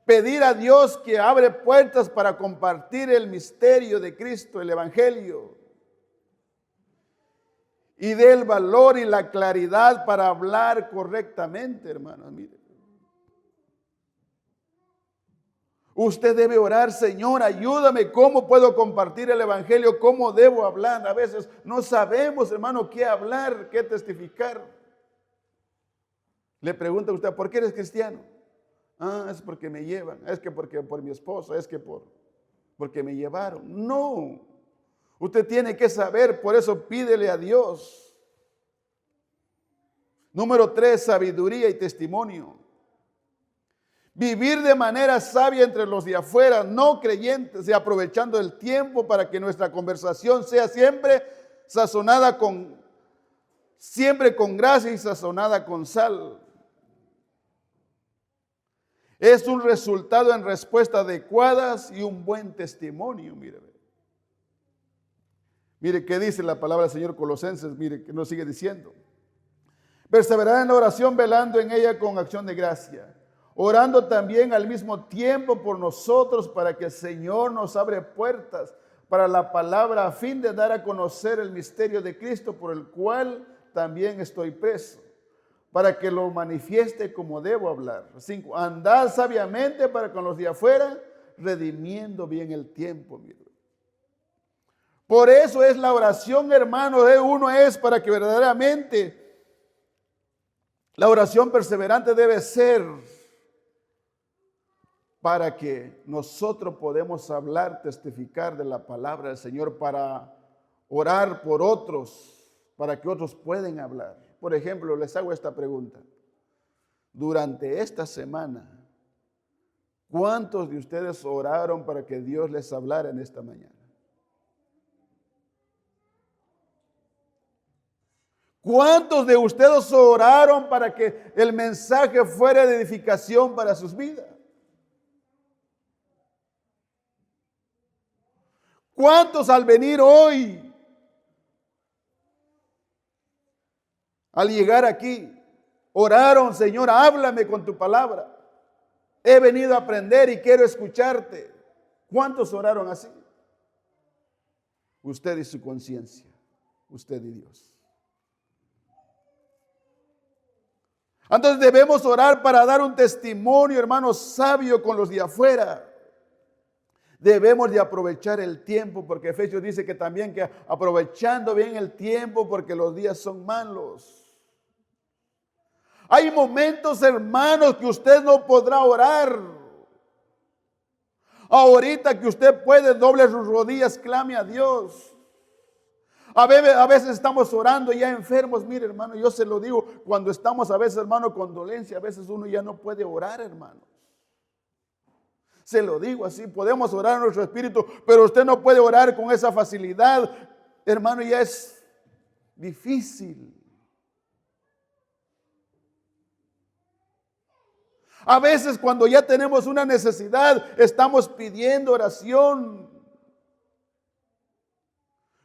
[SPEAKER 1] Pedir a Dios que abre puertas para compartir el misterio de Cristo, el Evangelio. Y dé el valor y la claridad para hablar correctamente, hermanos. Mire. Usted debe orar, Señor, ayúdame, ¿cómo puedo compartir el Evangelio? ¿Cómo debo hablar? A veces no sabemos, hermano, qué hablar, qué testificar. Le pregunta a usted, ¿por qué eres cristiano? Ah, es porque me llevan, es que porque por mi esposo, es que porque me llevaron. No, usted tiene que saber, por eso pídele a Dios. Número 3, sabiduría y testimonio. Vivir de manera sabia entre los de afuera, no creyentes, y aprovechando el tiempo para que nuestra conversación sea siempre sazonada con gracia y sazonada con sal. Es un resultado en respuestas adecuadas y un buen testimonio. Mire qué dice la palabra del Señor Colosenses, mire que nos sigue diciendo. Perseverar en la oración, velando en ella con acción de gracia. Orando también al mismo tiempo por nosotros, para que el Señor nos abre puertas para la palabra a fin de dar a conocer el misterio de Cristo, por el cual también estoy preso, para que lo manifieste como debo hablar. 5. Andad sabiamente para con los de afuera, redimiendo bien el tiempo. Mire. Por eso es la oración, hermano, de uno es para que verdaderamente la oración perseverante debe ser para que nosotros podamos hablar, testificar de la palabra del Señor, para orar por otros, para que otros puedan hablar. Por ejemplo, les hago esta pregunta. Durante esta semana, ¿cuántos de ustedes oraron para que Dios les hablara en esta mañana? ¿Cuántos de ustedes oraron para que el mensaje fuera de edificación para sus vidas? ¿Cuántos al venir hoy, al llegar aquí, oraron, Señor, háblame con tu palabra? He venido a aprender y quiero escucharte. ¿Cuántos oraron así? Usted y su conciencia, usted y Dios. Entonces debemos orar para dar un testimonio, hermano, sabio con los de afuera. Debemos de aprovechar el tiempo, porque Efesios dice que también que aprovechando bien el tiempo, porque los días son malos. Hay momentos, hermanos, que usted no podrá orar. Ahorita que usted puede, doble sus rodillas, clame a Dios. A veces estamos orando ya enfermos. Mire, hermano, yo se lo digo, cuando estamos a veces, hermano, con dolencia, a veces uno ya no puede orar, hermano. Se lo digo así, podemos orar en nuestro espíritu, pero usted no puede orar con esa facilidad. Hermano, ya es difícil. A veces cuando ya tenemos una necesidad, estamos pidiendo oración.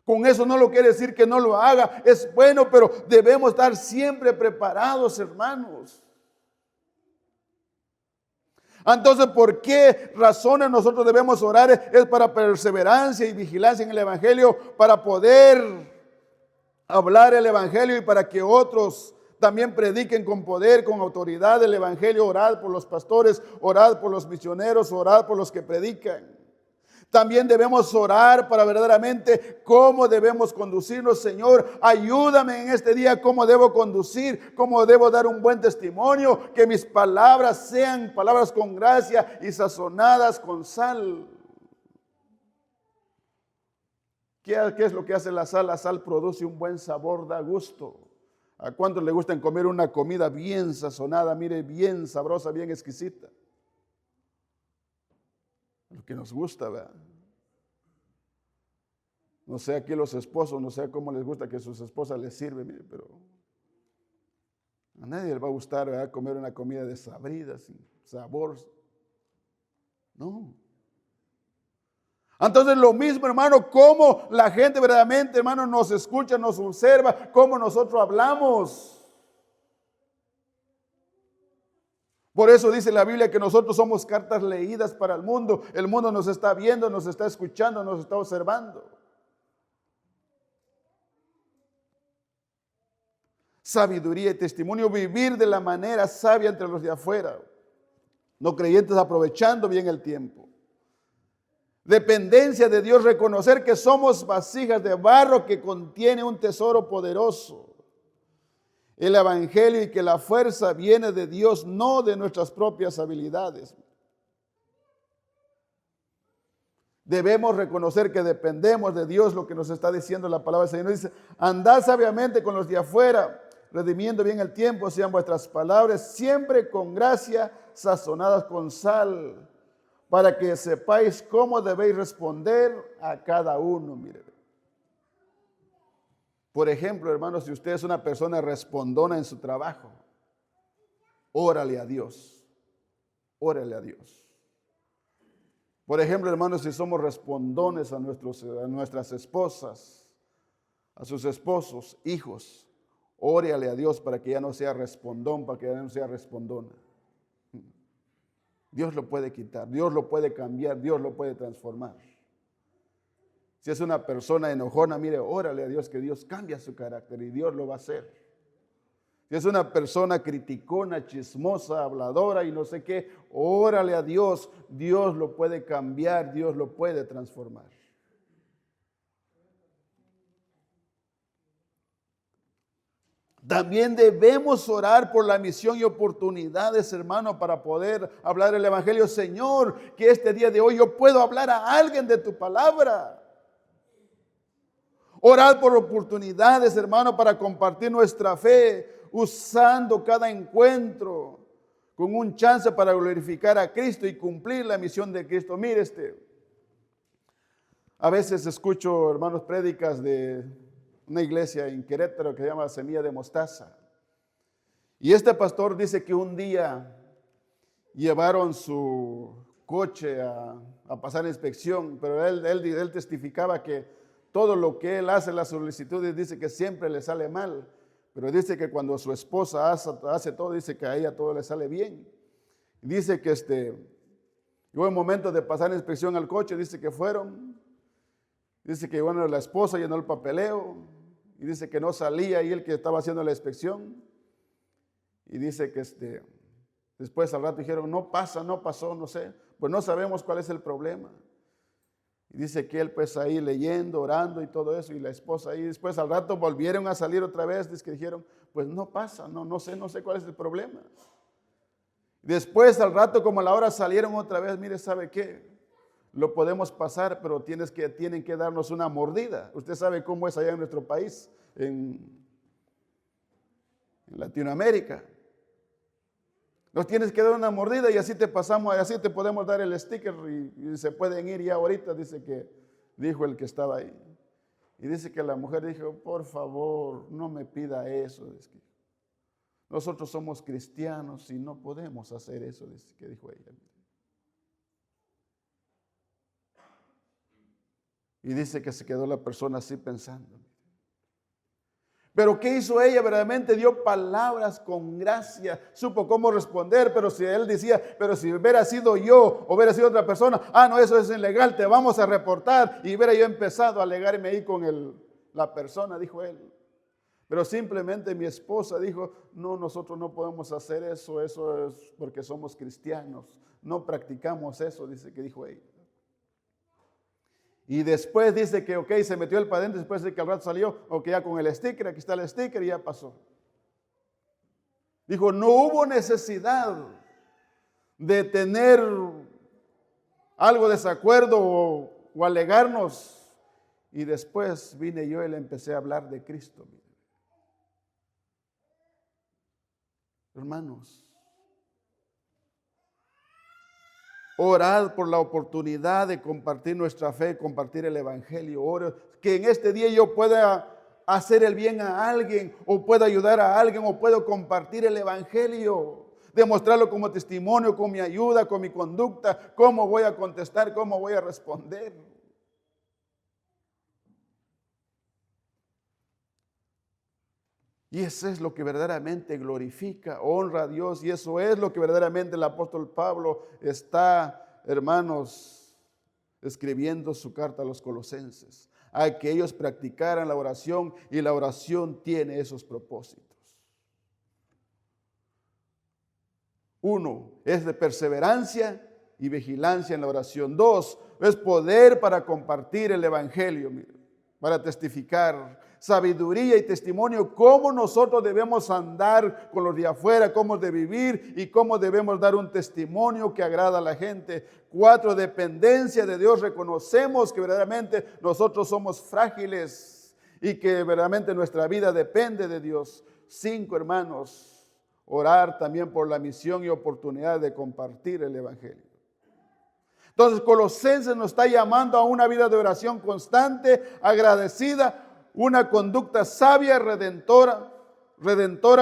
[SPEAKER 1] Con eso no lo quiere decir que no lo haga. Es bueno, pero debemos estar siempre preparados, hermanos. Entonces, ¿por qué razones nosotros debemos orar? Es para perseverancia y vigilancia en el Evangelio, para poder hablar el Evangelio y para que otros también prediquen con poder, con autoridad el Evangelio. Orad por los pastores, orad por los misioneros, orad por los que predican. También debemos orar para verdaderamente cómo debemos conducirnos. Señor, ayúdame en este día cómo debo conducir, cómo debo dar un buen testimonio, que mis palabras sean palabras con gracia y sazonadas con sal. ¿Qué es lo que hace la sal? La sal produce un buen sabor, da gusto. ¿A cuántos le gustan comer una comida bien sazonada? Mire, bien sabrosa, bien exquisita. Lo que nos gusta, ¿verdad? No sé aquí los esposos, no sé cómo les gusta que sus esposas les sirven, mire, pero a nadie le va a gustar, ¿verdad?, comer una comida desabrida, sin sabor. No. Entonces lo mismo, hermano, cómo la gente verdaderamente, hermano, nos escucha, nos observa, cómo nosotros hablamos. Por eso dice la Biblia que nosotros somos cartas leídas para el mundo. El mundo nos está viendo, nos está escuchando, nos está observando. Sabiduría y testimonio, vivir de la manera sabia entre los de afuera. No creyentes, aprovechando bien el tiempo. Dependencia de Dios, reconocer que somos vasijas de barro que contiene un tesoro poderoso. El Evangelio, y que la fuerza viene de Dios, no de nuestras propias habilidades. Debemos reconocer que dependemos de Dios, lo que nos está diciendo la palabra del Señor. Dice, andad sabiamente con los de afuera, redimiendo bien el tiempo, sean vuestras palabras siempre con gracia, sazonadas con sal, para que sepáis cómo debéis responder a cada uno. Mire. Por ejemplo, hermanos, si usted es una persona respondona en su trabajo, órale a Dios. Órale a Dios. Por ejemplo, hermanos, si somos respondones a nuestras esposas, a sus esposos, hijos, órale a Dios para que ya no sea respondón, para que ya no sea respondona. Dios lo puede quitar, Dios lo puede cambiar, Dios lo puede transformar. Si es una persona enojona, mire, órale a Dios que Dios cambia su carácter y Dios lo va a hacer. Si es una persona criticona, chismosa, habladora y no sé qué, órale a Dios, Dios lo puede cambiar, Dios lo puede transformar. También debemos orar por la misión y oportunidades, hermano, para poder hablar el Evangelio. Señor, que este día de hoy yo puedo hablar a alguien de tu palabra. Orar por oportunidades, hermano, para compartir nuestra fe, usando cada encuentro con un chance para glorificar a Cristo y cumplir la misión de Cristo. Mire, a veces escucho, hermanos, prédicas de una iglesia en Querétaro que se llama Semilla de Mostaza. Y este pastor dice que un día llevaron su coche a pasar inspección, pero él testificaba que todo lo que él hace, las solicitudes, dice que siempre le sale mal. Pero dice que cuando su esposa hace todo, dice que a ella todo le sale bien. Dice que llegó el momento de pasar inspección al coche, dice que fueron. Dice que bueno, la esposa llenó el papeleo y dice que no salía y él que estaba haciendo la inspección. Y dice que después al rato dijeron, no pasa, no pasó, no sé. Pues no sabemos cuál es el problema. Y dice que él pues ahí leyendo, orando y todo eso, y la esposa ahí. Después al rato volvieron a salir otra vez, dice que dijeron, pues no pasa, no sé cuál es el problema. Después al rato como a la hora salieron otra vez, mire, ¿sabe qué? Lo podemos pasar, pero tienen que darnos una mordida. Usted sabe cómo es allá en nuestro país, en Latinoamérica. Nos tienes que dar una mordida y así te pasamos, así te podemos dar el sticker y se pueden ir ya ahorita, dice que, dijo el que estaba ahí. Y dice que la mujer dijo, por favor, no me pida eso. Dice que nosotros somos cristianos y no podemos hacer eso, dice que dijo ella. Y dice que se quedó la persona así pensando. Pero ¿qué hizo ella? Verdaderamente dio palabras con gracia, supo cómo responder, pero si él decía, pero si hubiera sido yo o hubiera sido otra persona, no, eso es ilegal, te vamos a reportar. Y hubiera yo empezado a alegarme ahí con la persona, dijo él. Pero simplemente mi esposa dijo, no, nosotros no podemos hacer eso, eso es porque somos cristianos, no practicamos eso, dice que dijo ella. Y después dice que, ok, se metió el para adentro, después de que al rato salió, ok, ya con el sticker, aquí está el sticker y ya pasó. Dijo, no hubo necesidad de tener algo de desacuerdo o alegarnos. Y después vine yo y le empecé a hablar de Cristo. Hermanos, orad por la oportunidad de compartir nuestra fe, compartir el Evangelio. Oro que en este día yo pueda hacer el bien a alguien, o pueda ayudar a alguien, o puedo compartir el Evangelio. Demostrarlo como testimonio, con mi ayuda, con mi conducta, cómo voy a contestar, cómo voy a responder. Y eso es lo que verdaderamente glorifica, honra a Dios. Y eso es lo que verdaderamente el apóstol Pablo está, hermanos, escribiendo su carta a los colosenses. A que ellos practicaran la oración, y la oración tiene esos propósitos. 1, es de perseverancia y vigilancia en la oración. 2, es poder para compartir el Evangelio, para testificar. Sabiduría y testimonio, cómo nosotros debemos andar con los de afuera, cómo de vivir y cómo debemos dar un testimonio que agrada a la gente. 4, dependencia de Dios. Reconocemos que verdaderamente nosotros somos frágiles y que verdaderamente nuestra vida depende de Dios. 5, hermanos, orar también por la misión y oportunidad de compartir el Evangelio. Entonces, Colosenses nos está llamando a una vida de oración constante, agradecida, una conducta sabia, redentora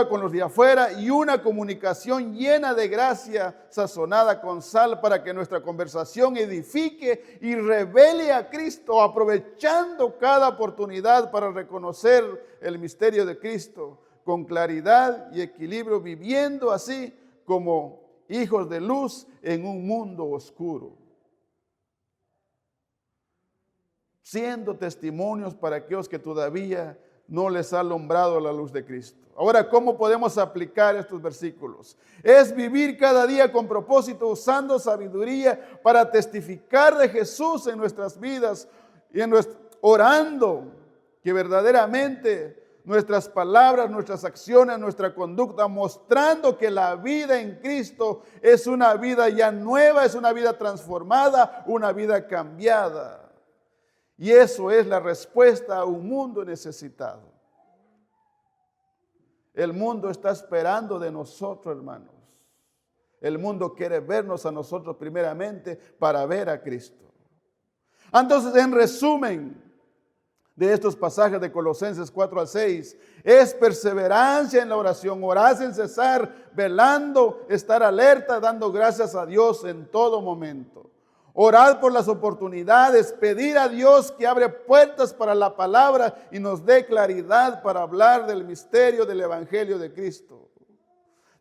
[SPEAKER 1] con los de afuera, y una comunicación llena de gracia, sazonada con sal, para que nuestra conversación edifique y revele a Cristo, aprovechando cada oportunidad para reconocer el misterio de Cristo con claridad y equilibrio, viviendo así como hijos de luz en un mundo oscuro. siendo testimonios para aquellos que todavía no les ha alumbrado la luz de Cristo. Ahora, ¿cómo podemos aplicar estos versículos? Es vivir cada día con propósito, usando sabiduría para testificar de Jesús en nuestras vidas y orando que verdaderamente nuestras palabras, nuestras acciones, nuestra conducta, mostrando que la vida en Cristo es una vida ya nueva, es una vida transformada, una vida cambiada. Y eso es la respuesta a un mundo necesitado. El mundo está esperando de nosotros, hermanos. El mundo quiere vernos a nosotros primeramente para ver a Cristo. Entonces, en resumen de estos pasajes de Colosenses 4 al 6, es perseverancia en la oración, orar sin cesar, velando, estar alerta, dando gracias a Dios en todo momento. Orar por las oportunidades, pedir a Dios que abre puertas para la palabra y nos dé claridad para hablar del misterio del Evangelio de Cristo.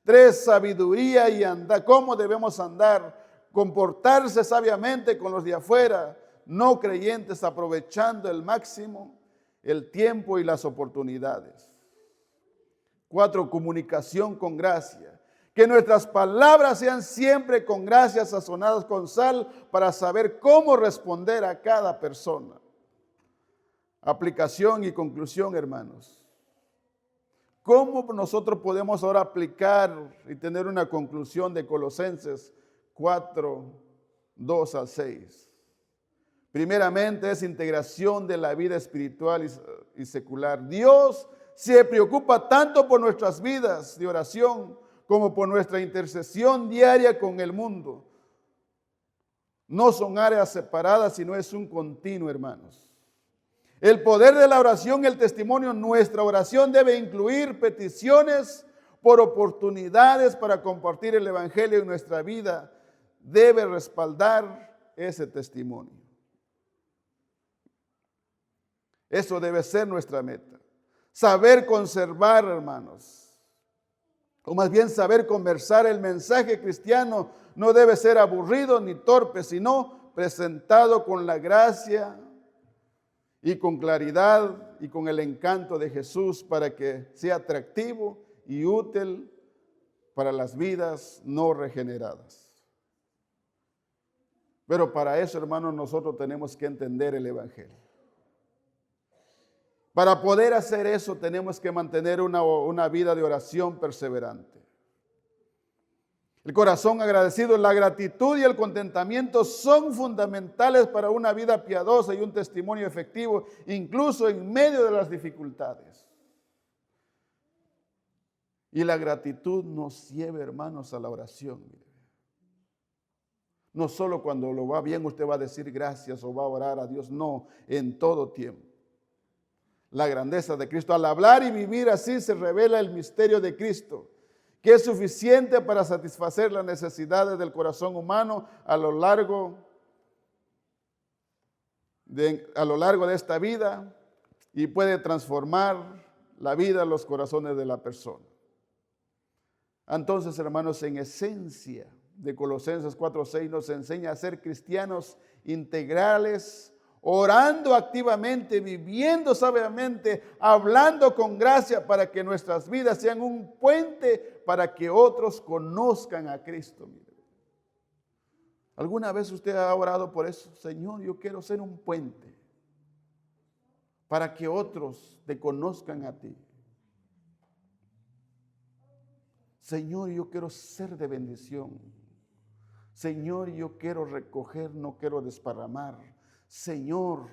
[SPEAKER 1] 3, sabiduría y andar. ¿Cómo debemos andar? Comportarse sabiamente con los de afuera, no creyentes, aprovechando el máximo el tiempo y las oportunidades. 4, comunicación con gracia. Que nuestras palabras sean siempre con gracia, sazonadas con sal, para saber cómo responder a cada persona. Aplicación y conclusión, hermanos. ¿Cómo nosotros podemos ahora aplicar y tener una conclusión de Colosenses 4, 2 al 6? Primeramente es integración de la vida espiritual y secular. Dios se preocupa tanto por nuestras vidas de oración como por nuestra intercesión diaria con el mundo. No son áreas separadas, sino es un continuo, hermanos. El poder de la oración, el testimonio, nuestra oración debe incluir peticiones por oportunidades para compartir el Evangelio en nuestra vida. Debe respaldar ese testimonio. Eso debe ser nuestra meta. Saber conservar, hermanos, o más bien saber conversar. El mensaje cristiano no debe ser aburrido ni torpe, sino presentado con la gracia y con claridad y con el encanto de Jesús para que sea atractivo y útil para las vidas no regeneradas. Pero para eso, hermanos, nosotros tenemos que entender el Evangelio. Para poder hacer eso tenemos que mantener una vida de oración perseverante. El corazón agradecido, la gratitud y el contentamiento son fundamentales para una vida piadosa y un testimonio efectivo, incluso en medio de las dificultades. Y la gratitud nos lleva, hermanos, a la oración. No solo cuando lo va bien usted va a decir gracias o va a orar a Dios, no, en todo tiempo. La grandeza de Cristo. Al hablar y vivir así se revela el misterio de Cristo, que es suficiente para satisfacer las necesidades del corazón humano a lo largo de esta vida y puede transformar la vida, los corazones de la persona. Entonces, hermanos, en esencia de Colosenses 4:6 nos enseña a ser cristianos integrales, orando activamente, viviendo sabiamente, hablando con gracia para que nuestras vidas sean un puente para que otros conozcan a Cristo. ¿Alguna vez usted ha orado por eso? Señor, yo quiero ser un puente para que otros te conozcan a ti. Señor, yo quiero ser de bendición. Señor, yo quiero recoger, no quiero desparramar. Señor,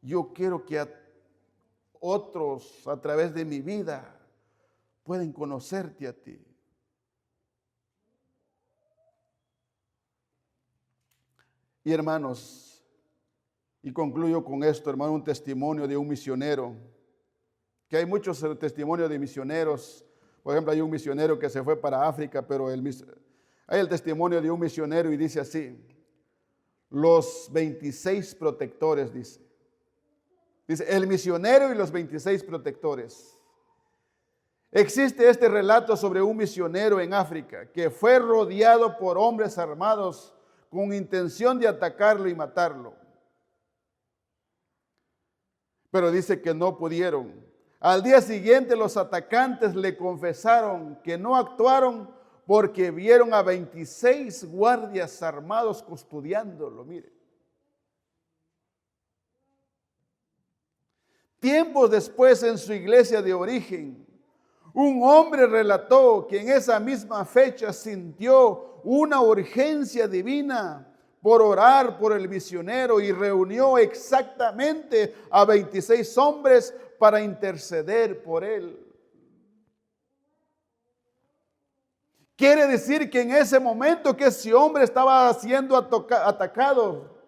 [SPEAKER 1] yo quiero que otros a través de mi vida puedan conocerte a ti. Y hermanos, y concluyo con esto, hermano, un testimonio de un misionero, que hay muchos testimonios de misioneros. Por ejemplo, hay un misionero que se fue para África, pero hay el testimonio de un misionero y dice así: los 26 protectores, dice. Dice, el misionero y los 26 protectores. Existe este relato sobre un misionero en África que fue rodeado por hombres armados con intención de atacarlo y matarlo. pero dice que no pudieron. Al día siguiente los atacantes le confesaron que no actuaron porque vieron a 26 guardias armados custodiándolo. Mire. Tiempos después, en su iglesia de origen, un hombre relató que en esa misma fecha sintió una urgencia divina por orar por el misionero y reunió exactamente a 26 hombres para interceder por él. Quiere decir que en ese momento que ese hombre estaba siendo atacado,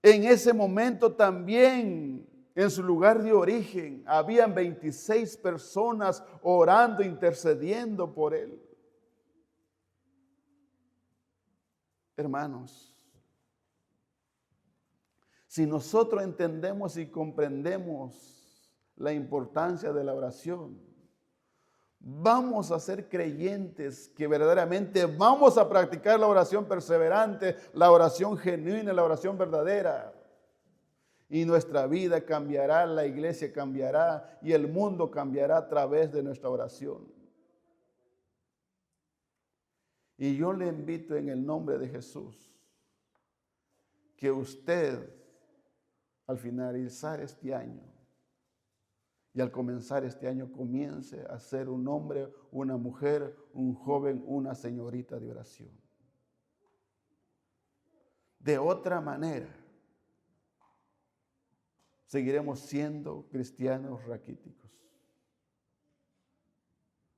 [SPEAKER 1] en ese momento también en su lugar de origen habían 26 personas orando, intercediendo por él. Hermanos, si nosotros entendemos y comprendemos la importancia de la oración, vamos a ser creyentes que verdaderamente vamos a practicar la oración perseverante, la oración genuina, la oración verdadera. Y nuestra vida cambiará, la iglesia cambiará y el mundo cambiará a través de nuestra oración. Y yo le invito en el nombre de Jesús que usted al finalizar este año y al comenzar este año comience a ser un hombre, una mujer, un joven, una señorita de oración. De otra manera, seguiremos siendo cristianos raquíticos.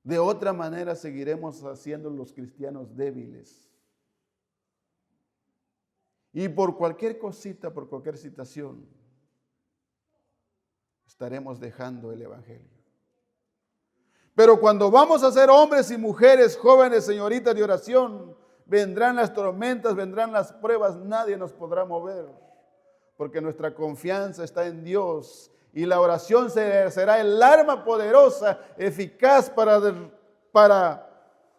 [SPEAKER 1] De otra manera, seguiremos haciendo los cristianos débiles. Y por cualquier cosita, por cualquier situación, estaremos dejando el evangelio. Pero cuando vamos a ser hombres y mujeres, jóvenes, señoritas de oración, vendrán las tormentas, vendrán las pruebas, nadie nos podrá mover, porque nuestra confianza está en Dios y la oración será el arma poderosa, eficaz para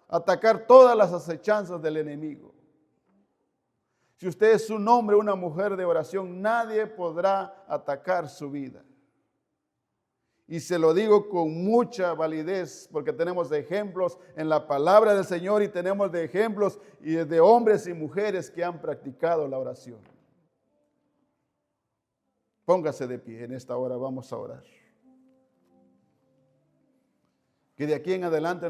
[SPEAKER 1] atacar todas las acechanzas del enemigo. Si usted es un hombre o una mujer de oración, nadie podrá atacar su vida. Y se lo digo con mucha validez, porque tenemos ejemplos en la palabra del Señor y tenemos de ejemplos y de hombres y mujeres que han practicado la oración. Póngase de pie, en esta hora vamos a orar. Que de aquí en adelante